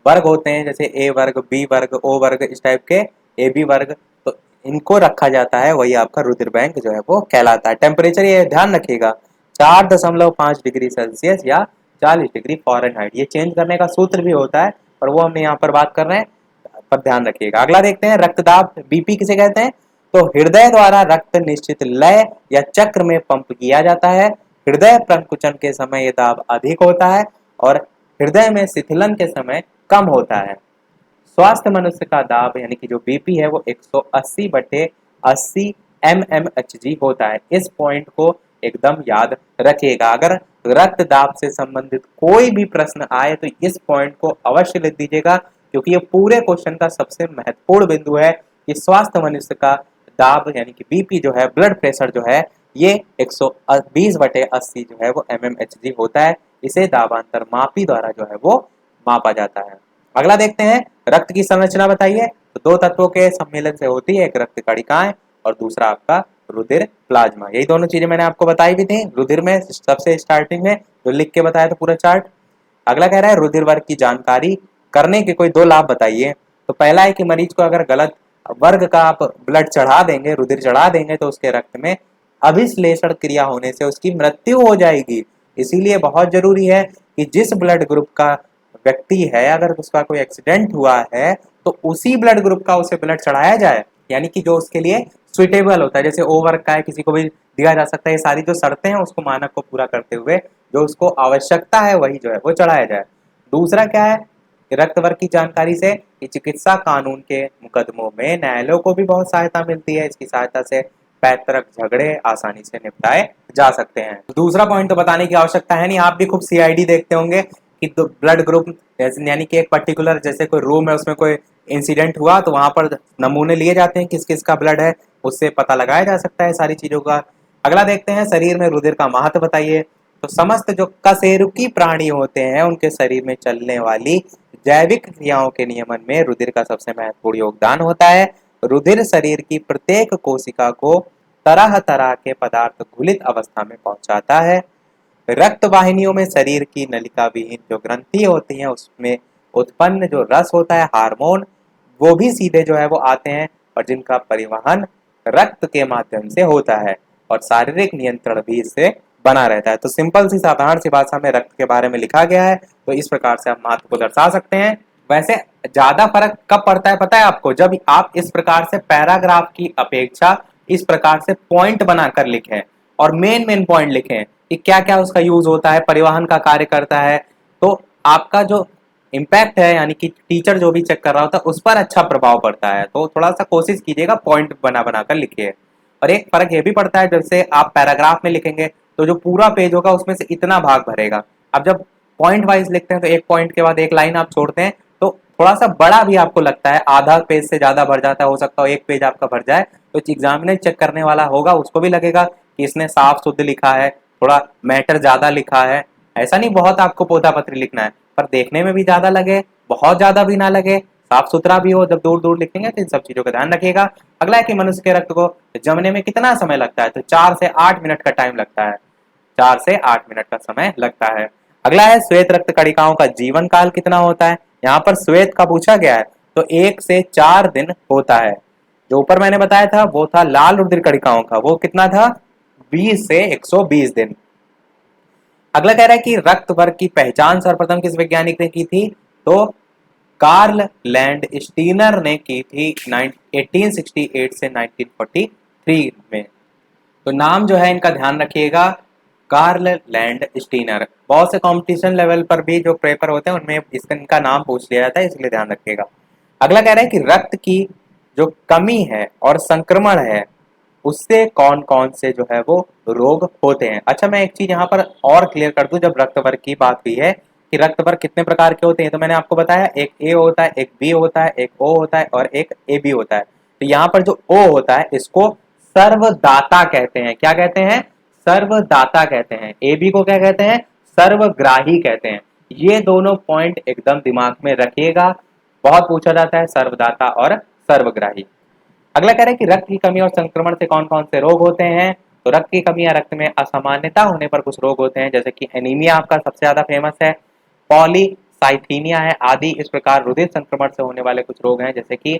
S1: वर्ग होते हैं, जैसे ए वर्ग, बी वर्ग, ओ वर्ग, इस टाइप के ए बी वर्ग, तो इनको रखा जाता है, वही आपका रुधिर बैंक जो है वो कहलाता है। टेम्परेचर ये ध्यान रखिएगा 4.5 डिग्री सेल्सियस या 40 डिग्री फ़ारेनहाइट। ये चेंज करने का सूत्र भी होता है, पर वो हमने यहाँ पर बात कर रहे हैं, पर ध्यान रखिएगा। अगला देखते हैं रक्तदाब, बीपी किसे कहते हैं? तो हृदय द्वारा रक्त निश्चित लय या चक्र में पंप किया जाता है। हृदय प्रंकुचन के समय ये दाब अधिक होता है और हृदय में शिथिलन के समय कम होता है। स्वस्थ मनुष्य का दाब यानी कि जो बीपी है वो 180/80 mmHg होता है। इस पॉइंट को एकदम याद रखिएगा। अगर रक्त दाब से संबंधित कोई भी प्रश्न आए तो इस पॉइंट को अवश्य लिख दीजिएगा, क्योंकि ये पूरे क्वेश्चन का सबसे महत्वपूर्ण बिंदु है कि स्वस्थ मनुष्य का दाब यानी कि बीपी जो है, ब्लड प्रेशर जो है, ये 120/80 जो है वो mmHg होता है। इसे दाबांतर मापी द्वारा जो है वो मापा जाता है। अगला देखते हैं रक्त की संरचना बताइए। तो दो तत्वों के सम्मेलन से होती है, एक रक्त कणिकाएं और दूसरा आपका रुधिर प्लाज्मा। यही दोनों चीजें मैंने आपको बताई भी थी। रुधिर में सबसे स्टार्टिंग में जो लिख के बताया था पूरा चार्ट। अगला कह रहा है रुधिर वर्ग की जानकारी करने के कोई 2 लाभ बताइए। तो पहला है कि मरीज को अगर गलत वर्ग का आप ब्लड चढ़ा देंगे, रुधिर चढ़ा देंगे, तो उसके रक्त में अभिश्लेषण क्रिया होने से उसकी मृत्यु हो जाएगी। इसीलिए बहुत जरूरी है कि जिस ब्लड ग्रुप का व्यक्ति है, अगर उसका कोई एक्सीडेंट हुआ है तो उसी ब्लड ग्रुप का उसे ब्लड चढ़ाया जाए, यानी कि जो उसके लिए सुइटेबल होता है। जैसे ओ वर्ग का है, किसी को भी दिया जा सकता है। ये सारी जो शर्तें हैं उसको मानक को पूरा करते हुए जो उसको आवश्यकता है वही जो है वो चढ़ाया जाए। दूसरा क्या है, रक्त वर्ग की जानकारी से चिकित्सा कानून के मुकदमों में न्यायालयों को भी बहुत सहायता मिलती है। इसकी सहायता से पैतृक झगड़े आसानी से निपटाए जा सकते हैं। दूसरा पॉइंट तो बताने की आवश्यकता है नहीं, आप भी खूब सीआईडी देखते होंगे कि ब्लड ग्रुप यानी कि एक पर्टिकुलर जैसे कोई रूम है उसमें कोई इंसिडेंट हुआ तो वहां पर नमूने लिए जाते हैं किस किस का ब्लड है, उससे पता लगाया जा सकता है सारी चीजों का। अगला देखते हैं शरीर में रुधिर का महत्व बताइए। तो समस्त जो कशेरुकी प्राणी होते हैं उनके शरीर में चलने वाली जैविक क्रियाओं के नियमन में रुधिर का सबसे महत्वपूर्ण योगदान होता है। रुधिर शरीर की प्रत्येक कोशिका को तरह तरह के पदार्थ घुलित अवस्था में पहुंचाता है। रक्त वाहिनियों में शरीर की नलिका विहीन जो ग्रंथि होती हैं उसमें उत्पन्न जो रस होता है हार्मोन, वो भी सीधे जो है वो आते हैं और जिनका परिवहन रक्त के माध्यम से होता है और शारीरिक नियंत्रण भी इससे बना रहता है। तो सिंपल सी साधारण सी भाषा में रक्त के बारे में लिखा गया है, तो इस प्रकार से आप महत्व को दर्शा सकते हैं। वैसे ज्यादा फर्क कब पड़ता है पता है आपको, जब आप इस प्रकार से पैराग्राफ की अपेक्षा इस प्रकार से पॉइंट बनाकर लिखें और मेन पॉइंट लिखें कि क्या क्या उसका यूज होता है, परिवहन का कार्य करता है, तो आपका जो इम्पैक्ट है यानी कि टीचर जो भी चेक कर रहा होता है उस पर अच्छा प्रभाव पड़ता है। तो थोड़ा सा कोशिश कीजिएगा पॉइंट बना बनाकर लिखिए। और एक फर्क ये भी पड़ता है, जैसे आप पैराग्राफ में लिखेंगे तो जो पूरा पेज होगा उसमें से इतना भाग भरेगा। अब जब पॉइंट वाइज लिखते हैं तो एक पॉइंट के बाद एक लाइन आप छोड़ते हैं तो थोड़ा सा बड़ा भी आपको लगता है, आधा पेज से ज्यादा भर जाता है, हो सकता है एक पेज आपका भर जाए, तो एग्जामिनर चेक करने वाला होगा उसको भी लगेगा कि इसने साफ शुद्ध लिखा है, थोड़ा मैटर ज्यादा लिखा है। ऐसा नहीं बहुत आपको पोथा पत्री लिखना है, पर देखने में भी ज्यादा लगे, बहुत ज्यादा भी ना लगे, साफ सुथरा भी हो। जब दूर दूर लिखेंगे तो इन सब चीजों का ध्यान रखिएगा। अगला है कि मनुष्य के रक्त को जमने में कितना समय लगता है, तो 4 से 8 मिनट का टाइम लगता है। 4 से 8 मिनट का समय लगता है। अगला है श्वेत रक्त कणिकाओं का जीवन काल कितना होता है। यहाँ पर श्वेत का पूछा गया है तो 1 से 4 दिन होता है। जो ऊपर मैंने बताया था वो था लाल रुधिर कणिकाओं का, वो कितना था 20 से 120 दिन। अगला कह रहा है कि रक्त वर्ग की पहचान सर्वप्रथम किस वैज्ञानिक ने की थी, तो कार्ल लैंड स्टीनर ने की थी 1868 से 1943 में। तो नाम जो है इनका ध्यान रखिएगा, कार्ल लैंड स्टीनर। बहुत से कंपटीशन लेवल पर भी जो पेपर होते हैं उनमें इनका नाम पूछ लिया जाता है, इसलिए ध्यान रखिएगा। अगला कह रहा है कि रक्त की जो कमी है और संक्रमण है उससे कौन कौन से जो है वो रोग होते हैं। अच्छा मैं एक चीज यहाँ पर और क्लियर कर दूं, जब रक्त वर्ग की बात हुई है कि रक्त वर्ग कितने प्रकार के होते हैं, तो मैंने आपको बताया एक ए होता है, एक बी होता है, एक ओ होता है और एक ए बी होता है। तो यहाँ पर जो ओ होता है इसको सर्वदाता कहते हैं। क्या कहते हैं, सर्वदाता कहते हैं। ए बी को क्या कहते हैं, सर्वग्राही कहते हैं। ये दोनों पॉइंट एकदम दिमाग में रखिएगा, बहुत पूछा जाता है सर्वदाता और सर्वग्राही। अगला कह रहे हैं कि रक्त की कमी और संक्रमण से कौन कौन से रोग होते हैं, तो रक्त की कमी या रक्त में असामान्यता होने पर कुछ रोग होते हैं, जैसे कि एनीमिया आपका सबसे ज्यादा फेमस है, पॉलीसाइथीनिया है आदि। इस प्रकार रुधिर संक्रमण से होने वाले कुछ रोग हैं जैसे कि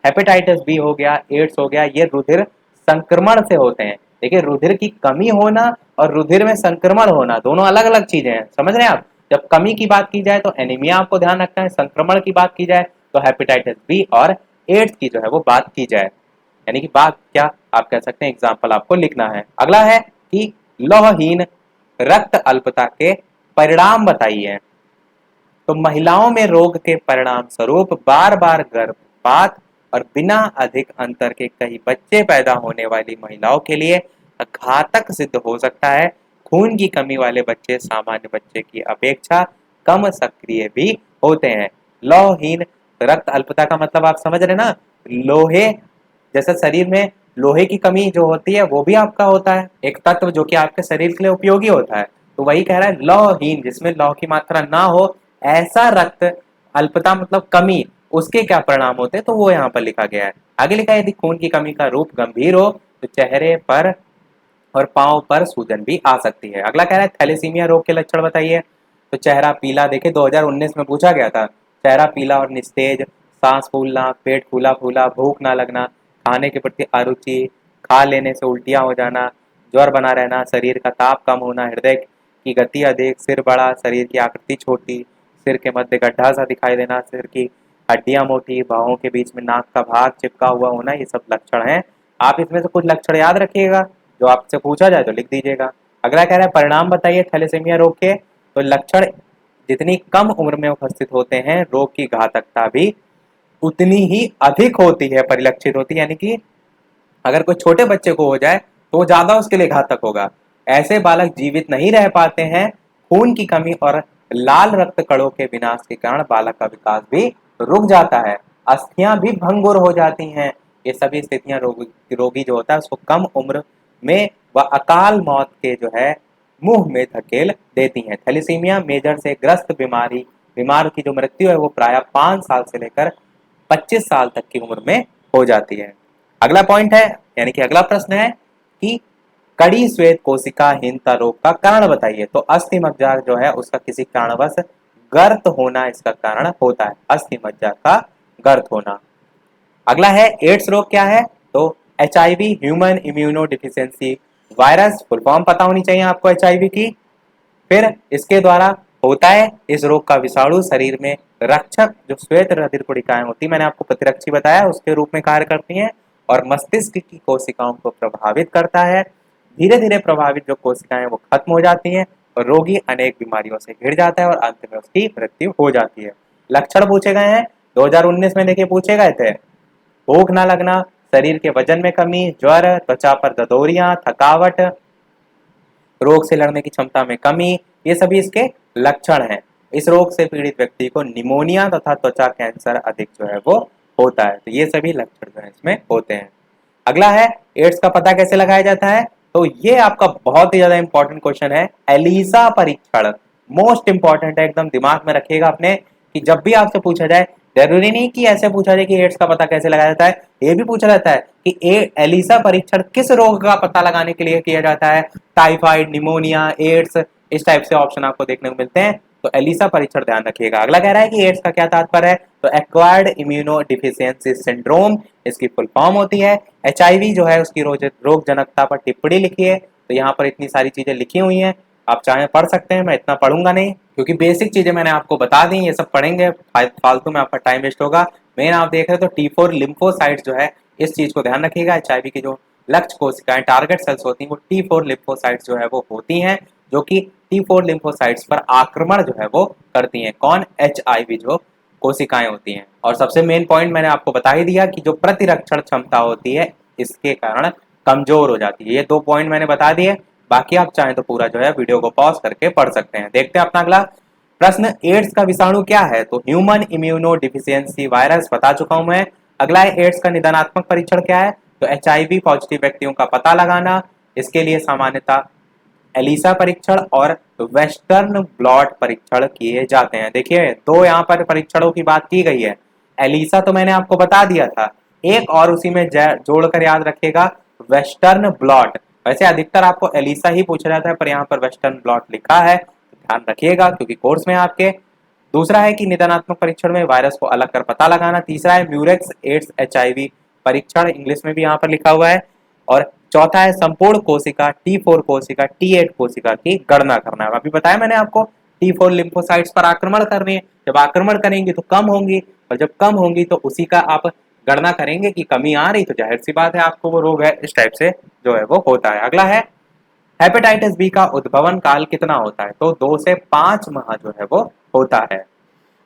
S1: हेपेटाइटिस बी हो गया, एड्स हो गया, ये रुधिर संक्रमण से होते हैं। देखिए रुधिर की कमी होना और रुधिर में संक्रमण होना दोनों अलग अलग चीजें हैं, समझ रहे हैं आप। जब कमी की बात की जाए तो एनीमिया आपको ध्यान रखना है, संक्रमण की बात की जाए तो हेपेटाइटिस बी और एड्स की जो है वो बात की जाए, यानी कि बात क्या आप कह सकते हैं, एग्जाम्पल आपको लिखना है। अगला है कि लौहहीन रक्त अल्पता के परिणाम बताइए। तो महिलाओं में रोग के परिणाम स्वरूप बार बार गर्भपात और बिना अधिक अंतर के कई बच्चे पैदा होने वाली महिलाओं के लिए घातक सिद्ध हो सकता है। खून की कमी वाले बच्चे सामान्य बच्चे की अपेक्षा कम सक्रिय भी होते हैं। लौहहीन रक्त अल्पता का मतलब आप समझ रहे ना, लोहे जैसे शरीर में लोहे की कमी जो होती है वो भी आपका होता है, एक तत्व जो कि आपके शरीर के लिए उपयोगी होता है। तो वही कह रहा है लौहहीन, जिसमें लौह की मात्रा ना हो, ऐसा रक्त अल्पता मतलब कमी, उसके क्या परिणाम होते हैं तो वो यहाँ पर लिखा गया है। आगे लिखा है यदि खून की कमी का रूप गंभीर हो तो चेहरे पर और पांव पर सूजन भी आ सकती है। अगला कह रहा है थैलेसीमिया रोग के लक्षण बताइए। तो चेहरा पीला, देखे 2019 में पूछा गया था, चेहरा पीला और निस्तेज, सांस फूलना, पेट फूला फूला, भूख ना लगना, खाने के प्रति अरुचि, खा लेने से उल्टियां हो जाना, ज्वर बना रहना, शरीर का ताप कम होना, हृदय की गति अधिक, सिर बड़ा, शरीर की आकृति छोटी, सिर के मध्य गड्ढा सा दिखाई देना, सिर की हड्डियां मोटी, बाहों के बीच में नाक का भाग चिपका हुआ होना, ये सब लक्षण हैं। आप इसमें से कुछ लक्षण याद रखिएगा, जो आपसे पूछा जाए तो लिख दीजिएगा। अगला कह रहा है परिणाम बताइए थैलेसीमिया रोग के। तो लक्षण जितनी कम उम्र में उपस्थित होते हैं रोग की घातकता भी उतनी ही अधिक होती है, परिलक्षित होती है। यानी कि अगर कोई छोटे बच्चे को हो जाए तो ज्यादा उसके लिए घातक होगा। ऐसे बालक जीवित नहीं रह पाते हैं। खून की कमी और लाल रक्त कणों के विनाश के कारण बालक का विकास भी रुक जाता है, अस्थियां भी भंगुर हो जाती हैं। ये सभी स्थितियां रोगी जो होता है उसको कम उम्र में व अकाल मौत के जो है मुंह में धकेल देती हैं। थैलेसीमिया मेजर से ग्रस्त बीमारी बीमार की जो मृत्यु है वो प्राय 5 साल से लेकर 25 साल तक की उम्र में हो जाती है। अगला पॉइंट है, यानी कि अगला प्रश्न है कि कड़ी श्वेत कोशिकाहीनता रोग का कारण बताइए। तो अस्थि मज्जा जो है उसका किसी कारणवश गर्त होना इसका कारण होता है, अस्थि मज्जा का गर्त होना। अगला है एड्स रोग क्या है। तो HIV human immuno deficiency virus, full form पता होनी चाहिए आपको HIV की। फिर इसके द्वारा होता है इस रोग का विषाणु शरीर में रक्षक जो श्वेत रधिर कोशिकाएं होती है, मैंने आपको प्रतिरक्षी बताया, उसके रूप में कार्य करती हैं और मस्तिष्क की कोशिकाओं को प्रभावित करता है। धीरे धीरे प्रभावित जो कोशिकाएं वो खत्म हो जाती हैं और रोगी अनेक बीमारियों से घिर जाता है और अंत में उसकी मृत्यु हो जाती है। लक्षण पूछे गए हैं 2019 में, देखिए पूछे गए थे, भूख न लगना, शरीर के वजन में कमी, ज्वर, त्वचा पर ददोरियां, थकावट, रोग से लड़ने की क्षमता में कमी, ये सभी इसके लक्षण हैं। इस रोग से पीड़ित व्यक्ति को निमोनिया तथा त्वचा कैंसर अधिक जो है वो होता है। तो ये सभी लक्षण जो है इसमें होते हैं। अगला है एड्स का पता कैसे लगाया जाता है। तो ये आपका बहुत ही ज्यादा इंपॉर्टेंट क्वेश्चन है, एलिसा परीक्षण। मोस्ट इंपॉर्टेंट है, एकदम दिमाग में रखिएगा अपने कि जब भी आपसे पूछा जाए, जरूरी नहीं कि ऐसे पूछा जाए कि एड्स का पता कैसे लगाया जाता है, ये भी पूछा जाता है कि एलिसा परीक्षण किस रोग का पता लगाने के लिए किया जाता है, टाइफाइड, निमोनिया, एड्स, इस टाइप से ऑप्शन आपको देखने को मिलते हैं। तो एलिसा परीक्षण ध्यान रखिएगा। अगला कह रहा है कि एड्स का क्या तात्पर्य है। तो एक्वायर्ड इम्यूनो डिफिशियंसी सिंड्रोम इसकी फुल फॉर्म होती है। HIV जो है उसकी रोग जनकता पर टिप्पणी लिखी है। तो यहाँ पर इतनी सारी चीजें लिखी हुई हैं, आप चाहें पढ़ सकते हैं, मैं इतना पढ़ूंगा नहीं क्योंकि बेसिक चीजें मैंने आपको बता दी, ये सब पढ़ेंगे फालतू में आपका टाइम वेस्ट होगा। मेन आप देख रहे हो तो T4 लिम्फोसाइट्स जो है, इस चीज को ध्यान रखिएगा। HIV की जो लक्ष्य कोशिकाएं, टारगेट सेल्स होती हैं, वो T4 लिम्फोसाइट्स जो है वो होती हैं, जो कि T4 लिम्फोसाइट्स पर आक्रमण जो है वो करती हैं। कौन? HIV जो कोशिकाएं होती हैं। और सबसे मेन पॉइंट मैंने आपको बता ही दिया कि जो प्रतिरक्षण क्षमता होती है इसके कारण कमजोर हो जाती है। ये 2 पॉइंट मैंने बता दिए, बाकी आप चाहें तो पूरा जो है वीडियो को पॉज करके पढ़ सकते हैं। देखते हैं अपना अगला प्रश्न, एड्स का विषाणु क्या है। तो ह्यूमन इम्यूनो डिफिशियंसी वायरस बता चुका हूं मैं। अगला है एड्स का निदानात्मक परीक्षण क्या है। तो HIV पॉजिटिव व्यक्तियों का पता लगाना, इसके लिए सामान्यतः एलिसा परीक्षण और वेस्टर्न ब्लॉट परीक्षण किए जाते हैं। देखिए 2 यहाँ पर परीक्षणों की बात की गई है। एलिसा तो मैंने आपको बता दिया था, एक और उसी में जोड़कर याद रखिएगा, वेस्टर्न ब्लॉट। वैसे अधिकतर आपको एलिसा ही पूछा जाता है, पर यहाँ पर वेस्टर्न ब्लॉट लिखा है, तो ध्यान रखिएगा क्योंकि कोर्स में आपके। दूसरा है कि निदानात्मक परीक्षण में वायरस को अलग कर पता लगाना। तीसरा है म्यूरेक्स एड्स HIV परीक्षण, इंग्लिश में भी यहाँ पर लिखा हुआ है। और चौथा है संपूर्ण कोशिका T4 कोशिका T8 कोशिका की गणना करना है। अभी बताया मैंने आपको, T4 लिम्फोसाइट्स पर आक्रमण करनी है, जब आक्रमण करेंगी तो कम होंगी, और जब कम होंगी तो उसी का आप गणना करेंगे कि कमी आ रही तो जाहिर सी बात है आपको वो रोग है, इस टाइप से जो है वो होता है। अगला है हेपेटाइटिस बी का उद्भवन काल कितना होता है। तो 2 से 5 माह जो है वो होता है।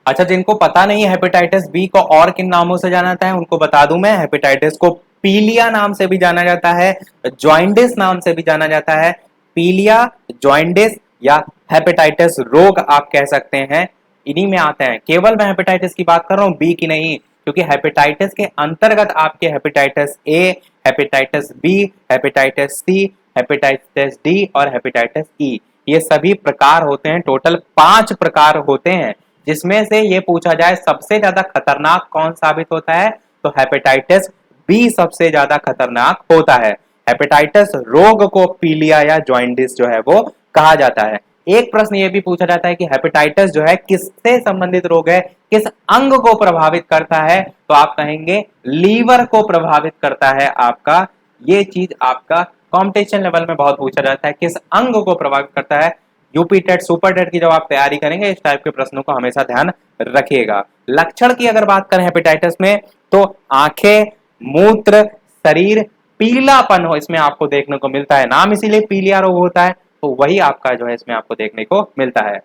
S1: अच्छा, जिनको पता नहीं है हेपेटाइटिस बी को और किन नामों से जाना जाता है उनको बता दूं मैं। हेपेटाइटिस को पीलिया नाम से भी जाना जाता है, जॉइंडिस नाम से भी जाना जाता है। पीलिया, जॉइंडिस या हेपेटाइटिस रोग आप कह सकते हैं, इन्हीं में आते हैं। केवल मैं हेपेटाइटिस की बात कर रहा हूँ, बी की नहीं, क्योंकि हेपेटाइटिस के अंतर्गत आपके hepatitis A, hepatitis B, hepatitis C, hepatitis D और हेपेटाइटिस ई, ये सभी प्रकार होते हैं। टोटल 5 प्रकार होते हैं, जिसमें से ये पूछा जाए सबसे ज्यादा खतरनाक कौन साबित होता है, तो हेपेटाइटिस बी सबसे ज्यादा खतरनाक होता है। हेपेटाइटिस रोग को पीलिया या जॉइंडिस जो है वो कहा जाता है। एक प्रश्न ये भी पूछा जाता है कि हेपेटाइटिस जो है किससे संबंधित रोग है, किस अंग को प्रभावित करता है, तो आप कहेंगे लीवर को प्रभावित करता है आपका। ये चीज आपका कॉम्पिटिशन लेवल में बहुत पूछा जाता है, किस अंग को प्रभावित करता है। यूपी टेट, सुपर टेट की जब आप तैयारी करेंगे इस टाइप के प्रश्नों को हमेशा ध्यान रखिएगा। लक्षण की अगर बात करें हेपेटाइटिस में, तो आंखें, मूत्र, शरीर पीलापन हो इसमें आपको देखने को मिलता है, नाम इसीलिए पीलिया रोग होता है, तो वही आपका जो है इसमें आपको देखने को मिलता है।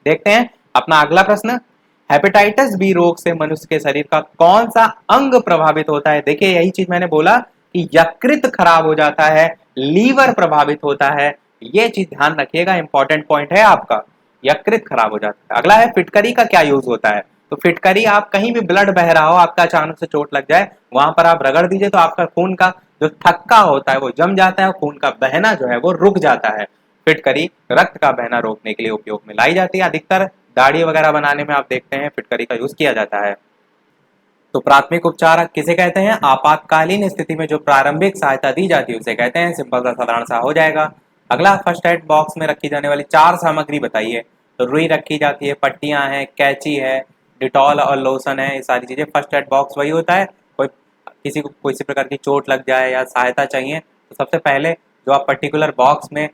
S1: देखते हैं अपना अगला प्रश्न, हेपेटाइटिस बी रोग से मनुष्य के शरीर का कौन सा अंग प्रभावित होता है। देखिए यही चीज मैंने बोला कि यकृत खराब हो जाता है, लीवर प्रभावित होता है, ये चीज ध्यान रखिएगा, इंपॉर्टेंट पॉइंट है आपका, यकृत खराब हो जाता है। अगला है फिटकरी का क्या यूज होता है। तो फिटकरी, आप कहीं भी ब्लड बह रहा हो, आपका अचानक से चोट लग जाए, वहां पर आप रगड़ दीजिए तो आपका खून का जो थक्का होता है वो जम जाता है, खून का बहना जो है वो रुक जाता है। फिटकरी रक्त का बहना रोकने के लिए उपयोग में लाई जाती है। अधिकतर दाढ़ी वगैरह बनाने में आप देखते हैं फिटकरी का यूज किया जाता है। तो प्राथमिक उपचार किसे कहते हैं? आपातकालीन स्थिति में जो प्रारंभिक सहायता दी जाती है उसे कहते हैं। सिंपल सा साधारण सा हो जाएगा। अगला, फर्स्ट एड बॉक्स में रखी जाने वाली 4 सामग्री बताइए। तो रुई रखी जाती है, पट्टियां हैं, कैंची है, डिटॉल और लोशन है, ये सारी चीजें। फर्स्ट एड बॉक्स वही होता है, कोई किसी को किसी प्रकार की चोट लग जाए या सहायता चाहिए तो सबसे पहले जो आप पर्टिकुलर बॉक्स में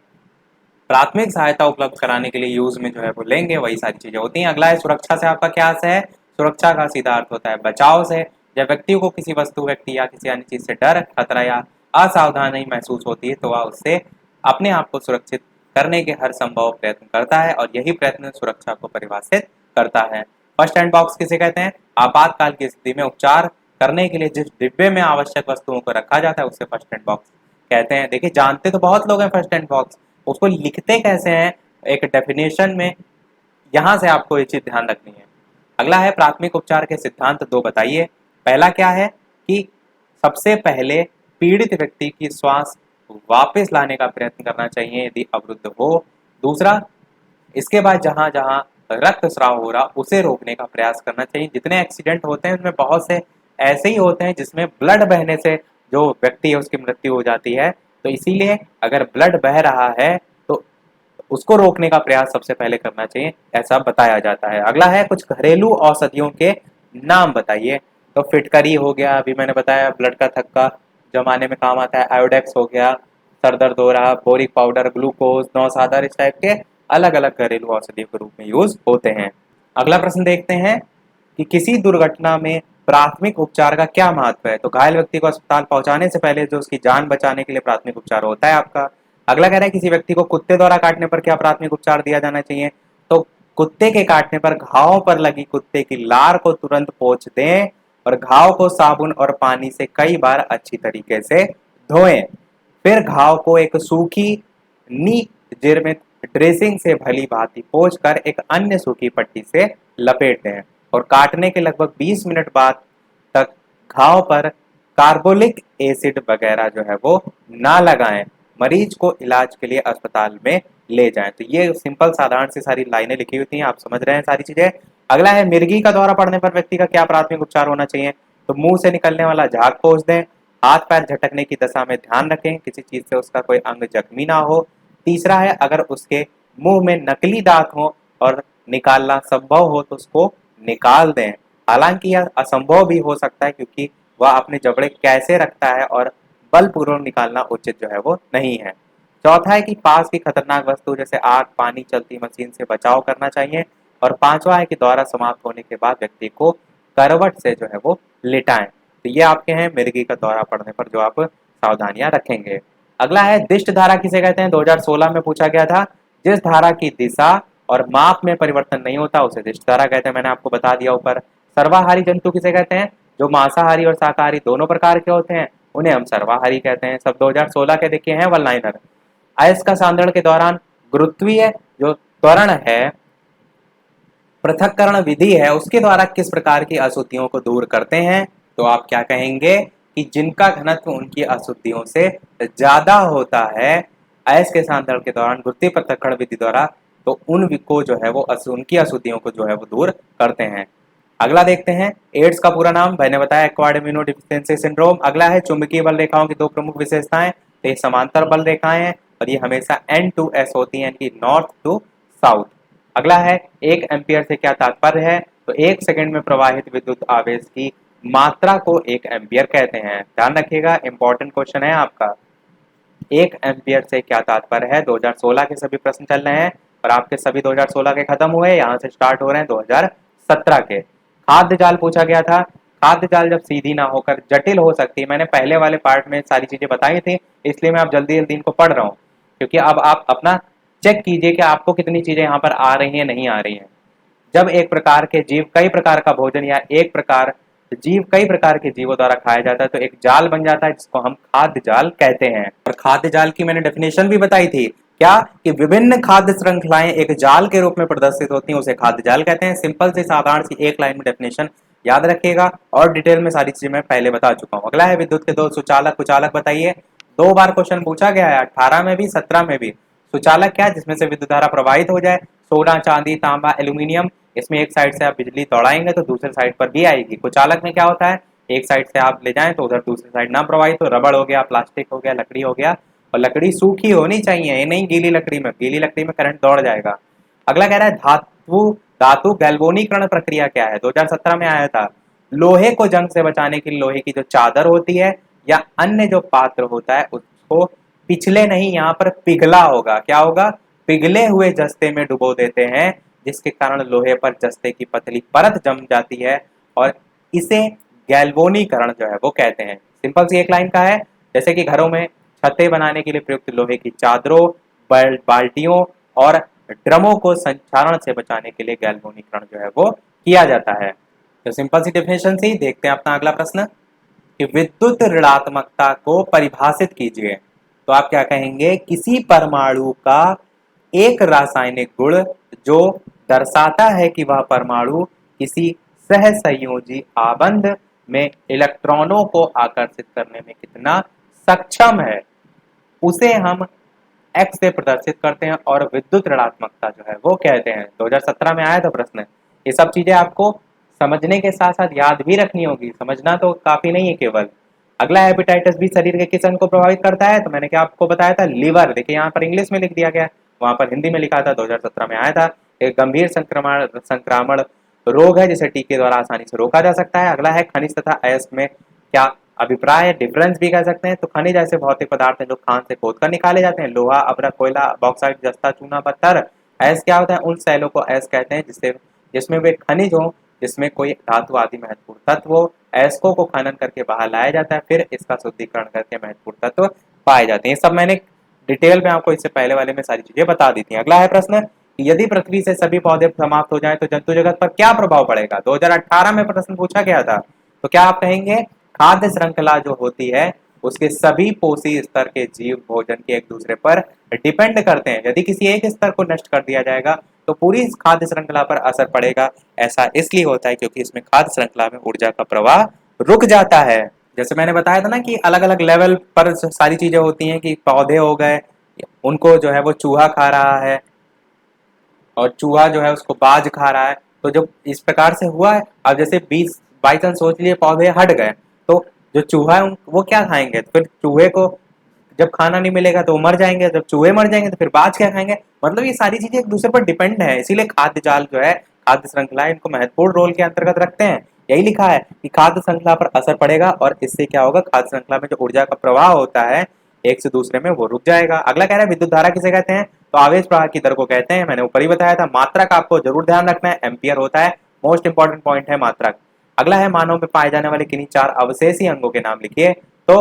S1: प्राथमिक सहायता उपलब्ध कराने के लिए यूज में जो है वो लेंगे, वही सारी चीजें होती हैं। अगला है सुरक्षा से आपका क्या अर्थ है? सुरक्षा का सीधा अर्थ होता है बचाव से। जब व्यक्ति को किसी वस्तु, व्यक्ति या किसी अन्य चीज से डर, खतरा या असावधानी महसूस होती है तो वह उससे अपने आप को सुरक्षित करने के हर संभव प्रयत्न करता है और यही प्रयत्न सुरक्षा को परिभाषित करता है। फर्स्ट एड बॉक्स किसे कहते हैं? आपातकाल की स्थिति में उपचार करने के लिए जिस डिब्बे में आवश्यक वस्तुओं को रखा जाता है उसे फर्स्ट एड बॉक्स कहते हैं। देखिए, जानते तो बहुत लोग हैं फर्स्ट एड बॉक्स, उसको लिखते कैसे हैं एक डेफिनेशन में, यहां से आपको ये चीज ध्यान रखनी है। अगला है प्राथमिक उपचार के सिद्धांत 2 बताइए। पहला क्या है कि सबसे पहले पीड़ित व्यक्ति की श्वास वापस लाने का प्रयत्न करना चाहिए यदि अवरुद्ध हो। दूसरा, इसके बाद जहां जहां रक्तस्राव हो रहा उसे रोकने का प्रयास करना चाहिए। जितने एक्सीडेंट होते हैं उनमें बहुत से ऐसे ही होते हैं जिसमें ब्लड बहने से जो व्यक्ति है उसकी मृत्यु हो जाती है। तो इसीलिए अगर ब्लड बह रहा है तो उसको रोकने का प्रयास सबसे पहले करना चाहिए, ऐसा बताया जाता है। अगला है कुछ घरेलू औषधियों के नाम बताइए। तो फिटकरी हो गया, अभी मैंने बताया ब्लड का थक्का जमाने में काम आता है, आयोडेक्स हो गया, सर दर्द हो रहा, बोरिक पाउडर, ग्लूकोज, नौसादर, इस टाइप के अलग अलग घरेलू औषधियों के रूप में यूज होते हैं। अगला प्रश्न देखते हैं कि किसी दुर्घटना में प्राथमिक उपचार का क्या महत्व है? तो घायल व्यक्ति को अस्पताल पहुंचाने से पहले जो उसकी जान बचाने के लिए प्राथमिक उपचार होता है आपका। अगला कह रहा है किसी व्यक्ति को कुत्ते द्वारा काटने पर क्या प्राथमिक उपचार दिया जाना चाहिए? तो कुत्ते के काटने पर घाव पर लगी कुत्ते की लार को तुरंत पोंछ दें और घाव को साबुन और पानी से कई बार अच्छी तरीके से धोएं। फिर घाव को एक सूखी नी निर्मित ड्रेसिंग से भली भांति पोंछ कर एक अन्य सूखी पट्टी से लपेट दें और काटने के लगभग 20 मिनट बाद तक घाव पर कार्बोलिक एसिड वगैरह जो है वो ना लगाएं। मरीज को इलाज के लिए अस्पताल में ले जाएं। तो ये सिंपल साधारण सी सारी लाइनें लिखी हुई थी, आप समझ रहे हैं सारी चीजें। अगला है मिर्गी का दौरा पड़ने पर व्यक्ति का क्या प्राथमिक उपचार होना चाहिए? तो मुंह से निकलने वाला झाग पोंछ दें, हाथ पैर झटकने की दशा में ध्यान रखें किसी चीज से उसका कोई अंग जख्मी ना हो। तीसरा है अगर उसके मुंह में नकली दांत हो और निकालना संभव हो तो उसको निकाल दें। हालांकि यह असंभव भी हो सकता है क्योंकि वह अपने जबड़े कैसे रखता है और बलपूर्वक निकालना उचित जो है वो नहीं है। चौथा है कि पास की खतरनाक वस्तु जैसे आग, पानी, चलती मशीन से बचाव करना चाहिए। और पांचवा है कि दौरा समाप्त होने के बाद व्यक्ति को करवट से जो है वो लिटाएं। तो ये आपके हैं मिर्गी का दौरा पड़ने पर जो आप सावधानियां रखेंगे। अगला है दिष्ट धारा किसे कहते हैं? 2016 में पूछा गया था। जिस धारा की दिशा और माप में परिवर्तन नहीं होता उसे दिष्ट धारा कहते हैं, मैंने आपको बता दिया ऊपर। सर्वाहारी जंतु किसे कहते हैं? जो मांसाहारी और शाकाहारी दोनों प्रकार के होते हैं उन्हें हम सर्वाहारी कहते हैं। सब 2016 के देखिए हैं वन लाइनर। अयस्क सांद्रण के दौरान गुरुत्वीय जो त्वरण है, पृथक्करण विधि है, उसके द्वारा किस प्रकार की अशुद्धियों को दूर करते हैं? तो आप क्या कहेंगे कि जिनका घनत्व उनकी अशुद्धियों से ज्यादा होता है अयस्क सांद्रण के दौरान गुरुत्वीय पृथक्करण विधि द्वारा, तो उनको जो है वो उनकी अशुद्धियों को जो है वो दूर करते हैं। अगला देखते हैं एड्स का पूरा नाम, मैंने बताया एक्वायर्ड इम्यूनोडेफिशिएंसी सिंड्रोम। अगला है चुंबकीय बल रेखाओं की 2 प्रमुख विशेषताएं। तो ये समांतर बल रेखाएं हैं और ये हमेशा N to S होती हैं, यानी नॉर्थ टू साउथ। अगला है 1 एम्पियर से क्या तात्पर्य है? तो 1 सेकंड में प्रवाहित विद्युत आवेश की मात्रा को 1 एम्पियर कहते हैं। ध्यान रखिएगा, इंपॉर्टेंट क्वेश्चन है आपका। 1 एम्पियर से क्या तात्पर्य है? 2016 के सभी प्रश्न चल रहे हैं और आपके सभी 2016 के खत्म हुए, यहाँ से स्टार्ट हो रहे हैं 2017 के। खाद्य जाल पूछा गया था। खाद्य जाल जब सीधी ना होकर जटिल हो सकती है, मैंने पहले वाले पार्ट में सारी चीजें बताई थी, इसलिए मैं अब जल्दी जल्दी इनको पढ़ रहा हूँ क्योंकि अब आप अपना चेक कीजिए कि आपको कितनी चीजें यहाँ पर आ रही हैं, नहीं आ रही हैं। जब एक प्रकार के जीव कई प्रकार का भोजन या एक प्रकार जीव कई प्रकार के जीवों द्वारा खाया जाता है तो एक जाल बन जाता है जिसको हम खाद्य जाल कहते हैं। और खाद्य जाल की मैंने डेफिनेशन भी बताई थी, क्या कि विभिन्न खाद्य श्रृंखलाएं एक जाल के रूप में प्रदर्शित होती हैं, उसे खाद्य जाल कहते हैं। सिंपल सी साधारण सी एक लाइन में डेफिनेशन याद रखिएगा और डिटेल में सारी चीजें मैं पहले बता चुका हूँ। अगला है विद्युत के 2 सुचालक कुचालक बताइए। 2 बार क्वेश्चन पूछा गया है, 18 में भी 17 में भी। सुचालक क्या है? जिसमें से विद्युत धारा प्रवाहित हो जाए। सोना, चांदी, तांबा, एल्यूमिनियम, इसमें एक साइड से आप बिजली दौड़ाएंगे तो दूसरे साइड पर भी आएगी। कुचालक में क्या होता है, एक साइड से आप ले जाएं तो उधर दूसरी साइड ना प्रवाहित हो। रबड़ हो गया, प्लास्टिक हो गया, लकड़ी हो गया, और लकड़ी सूखी होनी चाहिए, ये नहीं गीली लकड़ी में, गीली लकड़ी में करंट दौड़ जाएगा। अगला कह रहा है धातु धातु गैल्वेनीकरण प्रक्रिया क्या है, 2017 में आया था। लोहे को जंग से बचाने के लिए लोहे की जो चादर होती है या अन्य जो पात्र होता है उसको पिछले नहीं, यहाँ पर पिघला होगा, क्या होगा, पिघले हुए जस्ते में डुबो देते हैं, जिसके कारण लोहे पर जस्ते की पतली परत जम जाती है और इसे गैल्वेनीकरण जो है वो कहते हैं। सिंपल सी एक लाइन का है, जैसे कि घरों में छतें बनाने के लिए प्रयुक्त लोहे की चादरों, बाल्टियों और ड्रमों को संक्षारण से बचाने के लिए गैल्वेनीकरण जो है वो किया जाता है। तो सिंपल सी डेफिनेशन से ही देखते हैं अपना अगला प्रश्न कि विद्युत ऋणात्मकता को परिभाषित कीजिए। तो आप क्या कहेंगे, किसी परमाणु का एक रासायनिक गुण जो दर्शाता है कि वह परमाणु किसी सहसंयोजी आबंध में इलेक्ट्रॉनों को आकर्षित करने में कितना सक्षम है, उसे हम एक्स से प्रदर्शित करते हैं और विद्युत ऋणात्मकता जो है वो कहते हैं। 2017 में आया था प्रश्न। ये सब चीजें आपको समझने के साथ साथ याद भी रखनी होगी, समझना तो काफी नहीं है केवल। अगला हेपेटाइटिस बी शरीर के किस अंग को प्रभावित करता है, तो मैंने क्या आपको बताया था, लीवर। देखिए यहाँ पर इंग्लिश में लिख दिया गया, वहां पर हिंदी में लिखा था, 2017 में आया था। एक गंभीर संक्रामण रोग है जिसे टीके द्वारा आसानी से रोका जा सकता है। अगला है खनिज तथा अयस्क में क्या अभिप्राय है, डिफरेंस भी कह सकते हैं। तो खनिज ऐसे भौतिक पदार्थ हैं जो खान से खोद कर निकाले जाते हैं, लोहा, अभ्रक, कोयला, बॉक्साइट, जस्ता, चूना, पत्थर। अयस्क क्या होता है, उन सेलों को अयस्क कहते हैं जिसमें वे खनिज हो, जिसमें कोई धातु आदि महत्वपूर्ण तत्व हो। अयस्कों को खनन करके बाहर लाया जाता है, फिर इसका शुद्धिकरण करके महत्वपूर्ण तत्व पाए जाते हैं। ये सब मैंने डिटेल में आपको इससे पहले वाले में सारी चीजें बता दी थी। अगला है प्रश्न, यदि पृथ्वी से सभी पौधे समाप्त हो जाएं तो जंतु जगत पर क्या प्रभाव पड़ेगा। 2018 में प्रश्न पूछा गया था। तो क्या आप कहेंगे, खाद्य श्रृंखला जो होती है उसके सभी पोषी स्तर के जीव भोजन के एक दूसरे पर डिपेंड करते हैं। यदि किसी एक स्तर को नष्ट कर दिया जाएगा तो पूरी खाद्य श्रृंखला पर असर पड़ेगा। ऐसा इसलिए होता है क्योंकि इसमें खाद्य श्रृंखला में ऊर्जा का प्रवाह रुक जाता है। जैसे मैंने बताया था ना कि अलग अलग लेवल पर सारी चीजें होती हैं, कि पौधे हो गए, उनको जो है वो चूहा खा रहा है और चूहा जो है उसको बाज खा रहा है। तो जब इस प्रकार से हुआ है, अब जैसे 20 बाई चांस सोच लिए पौधे हट गए, तो जो चूहा है वो क्या खाएंगे, तो फिर चूहे को जब खाना नहीं मिलेगा तो वो मर जाएंगे, जब चूहे मर जाएंगे तो फिर बाज क्या खाएंगे। मतलब ये सारी चीजें एक दूसरे पर डिपेंड है, इसीलिए खाद्य जाल जो है, खाद्य श्रृंखला इनको महत्वपूर्ण रोल के अंतर्गत रखते हैं। यही लिखा है कि खाद्य श्रृंखला पर असर पड़ेगा और इससे क्या होगा, खाद्य श्रृंखला में जो ऊर्जा का प्रवाह होता है एक से दूसरे में वो रुक जाएगा। अगला कह रहा है विद्युत धारा किसे कहते हैं, तो आवेश प्रवाह की दर को कहते हैं। मैंने ऊपर ही बताया था। मात्रक आपको जरूर ध्यान रखना है, एम्पियर होता है, मोस्ट इंपॉर्टेंट पॉइंट है मात्रक। अगला है मानव में पाए जाने वाले किन्हीं 4 अवशेषी अंगों के नाम लिखिए। तो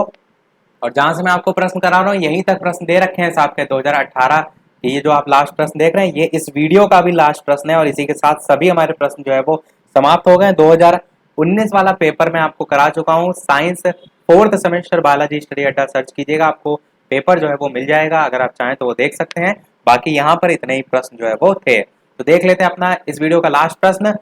S1: और जहां से मैं आपको प्रश्न करा रहा हूँ यहीं तक प्रश्न दे रखे हैं साहब के 2018 ये जो आप लास्ट प्रश्न देख रहे हैं ये इस वीडियो का भी लास्ट प्रश्न है और इसी के साथ सभी हमारे प्रश्न जो है वो समाप्त हो गए। 2019 वाला पेपर मैं आपको करा चुका हूँ, science 4th semester Balaji study अड्डा सर्च कीजिएगा, आपको पेपर जो है वो मिल जाएगा। अगर आप चाहें तो वो देख सकते हैं। बाकी यहाँ पर इतने ही प्रश्न जो है वो थे। तो देख लेते हैं अपना इस वीडियो का लास्ट प्रश्न।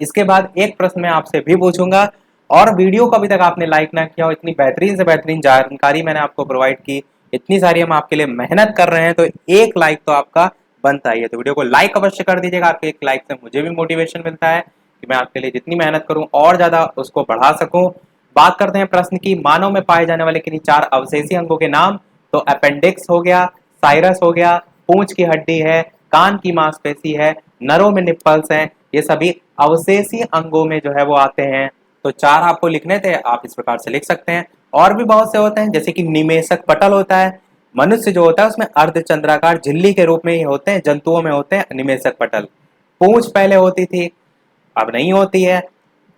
S1: इसके बाद एक प्रश्न मैं आपसे भी पूछूंगा, और वीडियो को अभी तक आपने लाइक ना किया हो, इतनी बेहतरीन से बेहतरीन जानकारी मैंने आपको प्रोवाइड की, इतनी सारी हम आपके लिए मेहनत कर रहे हैं, तो एक लाइक तो आपका बनता ही है। तो वीडियो को लाइक अवश्य कर दीजिएगा, आपके एक लाइक से मुझे भी मोटिवेशन मिलता है कि मैं आपके लिए जितनी मेहनत करूं और ज्यादा उसको बढ़ा सकूं। बात करते हैं प्रश्न की, मानव में पाए जाने वाले किन्हीं 4 अवशेषी अंगों के नाम। तो अपेंडिक्स हो गया, साइरस हो गया, पूंछ की हड्डी है, कान की मांसपेशी है, नरों में निप्पल्स हैं, ये सभी अवशेषी अंगों में जो है वो आते हैं। तो 4 आपको लिखने थे, आप इस प्रकार से लिख सकते हैं। और भी बहुत से होते हैं, जैसे कि निमेषक पटल होता है, मनुष्य जो होता है उसमें अर्धचंद्राकार झिल्ली के रूप में ही होते हैं, जंतुओं में होते हैं निमेषक पटल। पूंछ पहले होती थी, अब नहीं होती है।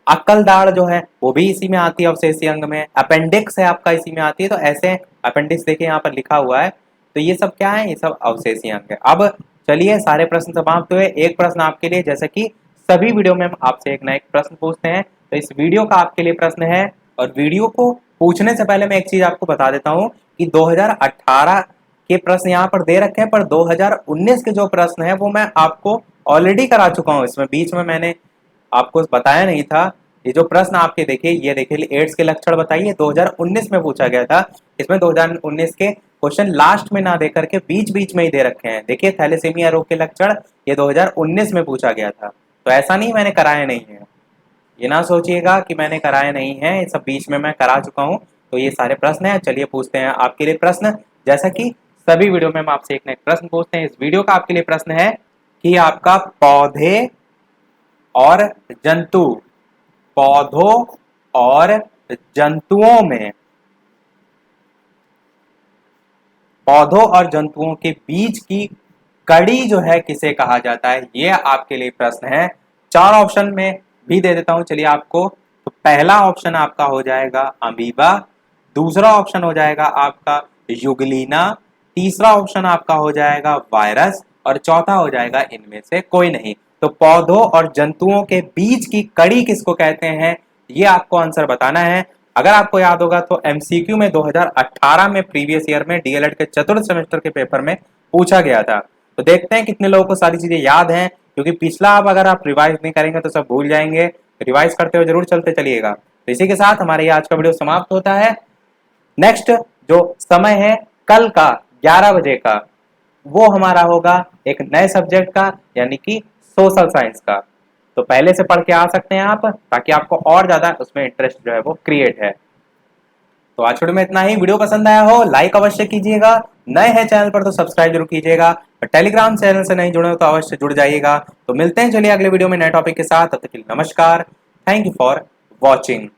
S1: अक्कल दाढ़ जो है वो भी इसी में आती है, अवशेषी अंग में। अपेंडिक्स है आपका, इसी में आती है। तो ऐसे अपेंडिक्स देखिए यहाँ पर लिखा हुआ है, तो ये सब क्या है, ये सब अवशेषी अंग है। अब चलिए सारे प्रश्न समाप्त हुए। एक प्रश्न आपके लिए, जैसे कि सभी वीडियो में हम आपसे एक ना एक प्रश्न पूछते हैं, तो इस वीडियो का आपके लिए प्रश्न है। और वीडियो को पूछने से पहले मैं एक चीज आपको बता देता हूँ कि 2018 के प्रश्न यहाँ पर दे रखे हैं, पर 2019 के जो प्रश्न है वो मैं आपको ऑलरेडी करा चुका हूँ। इसमें बीच में मैंने आपको बताया नहीं था, ये जो प्रश्न आपके देखिए, ये देखिए एड्स के लक्षण बताइए, 2019 में पूछा गया था। इसमें 2019 के क्वेश्चन लास्ट में ना दे करके बीच बीच में ही दे रखे हैं। देखिए थैलेसीमिया रोग के लक्षण ये 2019 में पूछा गया था, तो ऐसा नहीं मैंने कराया नहीं है, ये ना सोचिएगा कि मैंने कराया नहीं है, ये सब बीच में मैं करा चुका हूँ। तो ये सारे प्रश्न हैं, चलिए पूछते हैं आपके लिए प्रश्न। जैसा कि सभी वीडियो में हम आपसे एक ना एक प्रश्न पूछते हैं, इस वीडियो का आपके लिए प्रश्न है कि आपका पौधे और जंतु, पौधों और जंतुओं में, पौधों और जंतुओं के बीच की कड़ी जो है किसे कहा जाता है, ये आपके लिए प्रश्न है। 4 ऑप्शन में भी दे देता हूं चलिए आपको। तो पहला ऑप्शन आपका हो जाएगा अमीबा, दूसरा ऑप्शन हो जाएगा आपका युगलीना, तीसरा ऑप्शन आपका हो जाएगा वायरस, और चौथा हो जाएगा इनमें से कोई नहीं। तो पौधों और जंतुओं के बीच की कड़ी किसको कहते हैं, ये आपको आंसर बताना है। अगर आपको याद होगा तो एमसीक्यू में 2018 में प्रीवियस ईयर में डीएलएड के चतुर्थ सेमेस्टर के पेपर में पूछा गया था। तो देखते हैं कितने लोगों को सारी चीजें याद हैं, क्योंकि पिछला अब अगर आप रिवाइज नहीं करेंगे तो सब भूल जाएंगे। रिवाइज करते हुए जरूर चलते चलिएगा। तो इसी के साथ हमारे आज का वीडियो समाप्त होता है। नेक्स्ट जो समय है कल का 11 बजे का, वो हमारा होगा एक नए सब्जेक्ट का, यानी कि सोशल साइंस का। तो पहले से पढ़ के आ सकते हैं आप, ताकि आपको और ज्यादा उसमें इंटरेस्ट जो है वो क्रिएट है। तो आज वीडियो में इतना ही। वीडियो पसंद आया हो लाइक अवश्य कीजिएगा, नए हैं चैनल पर तो सब्सक्राइब जरूर कीजिएगा, और टेलीग्राम चैनल से नहीं जुड़े हो तो अवश्य जुड़ जाइएगा। तो मिलते हैं चलिए अगले वीडियो में नए टॉपिक के साथ, तब तक के लिए नमस्कार। Thank you for watching.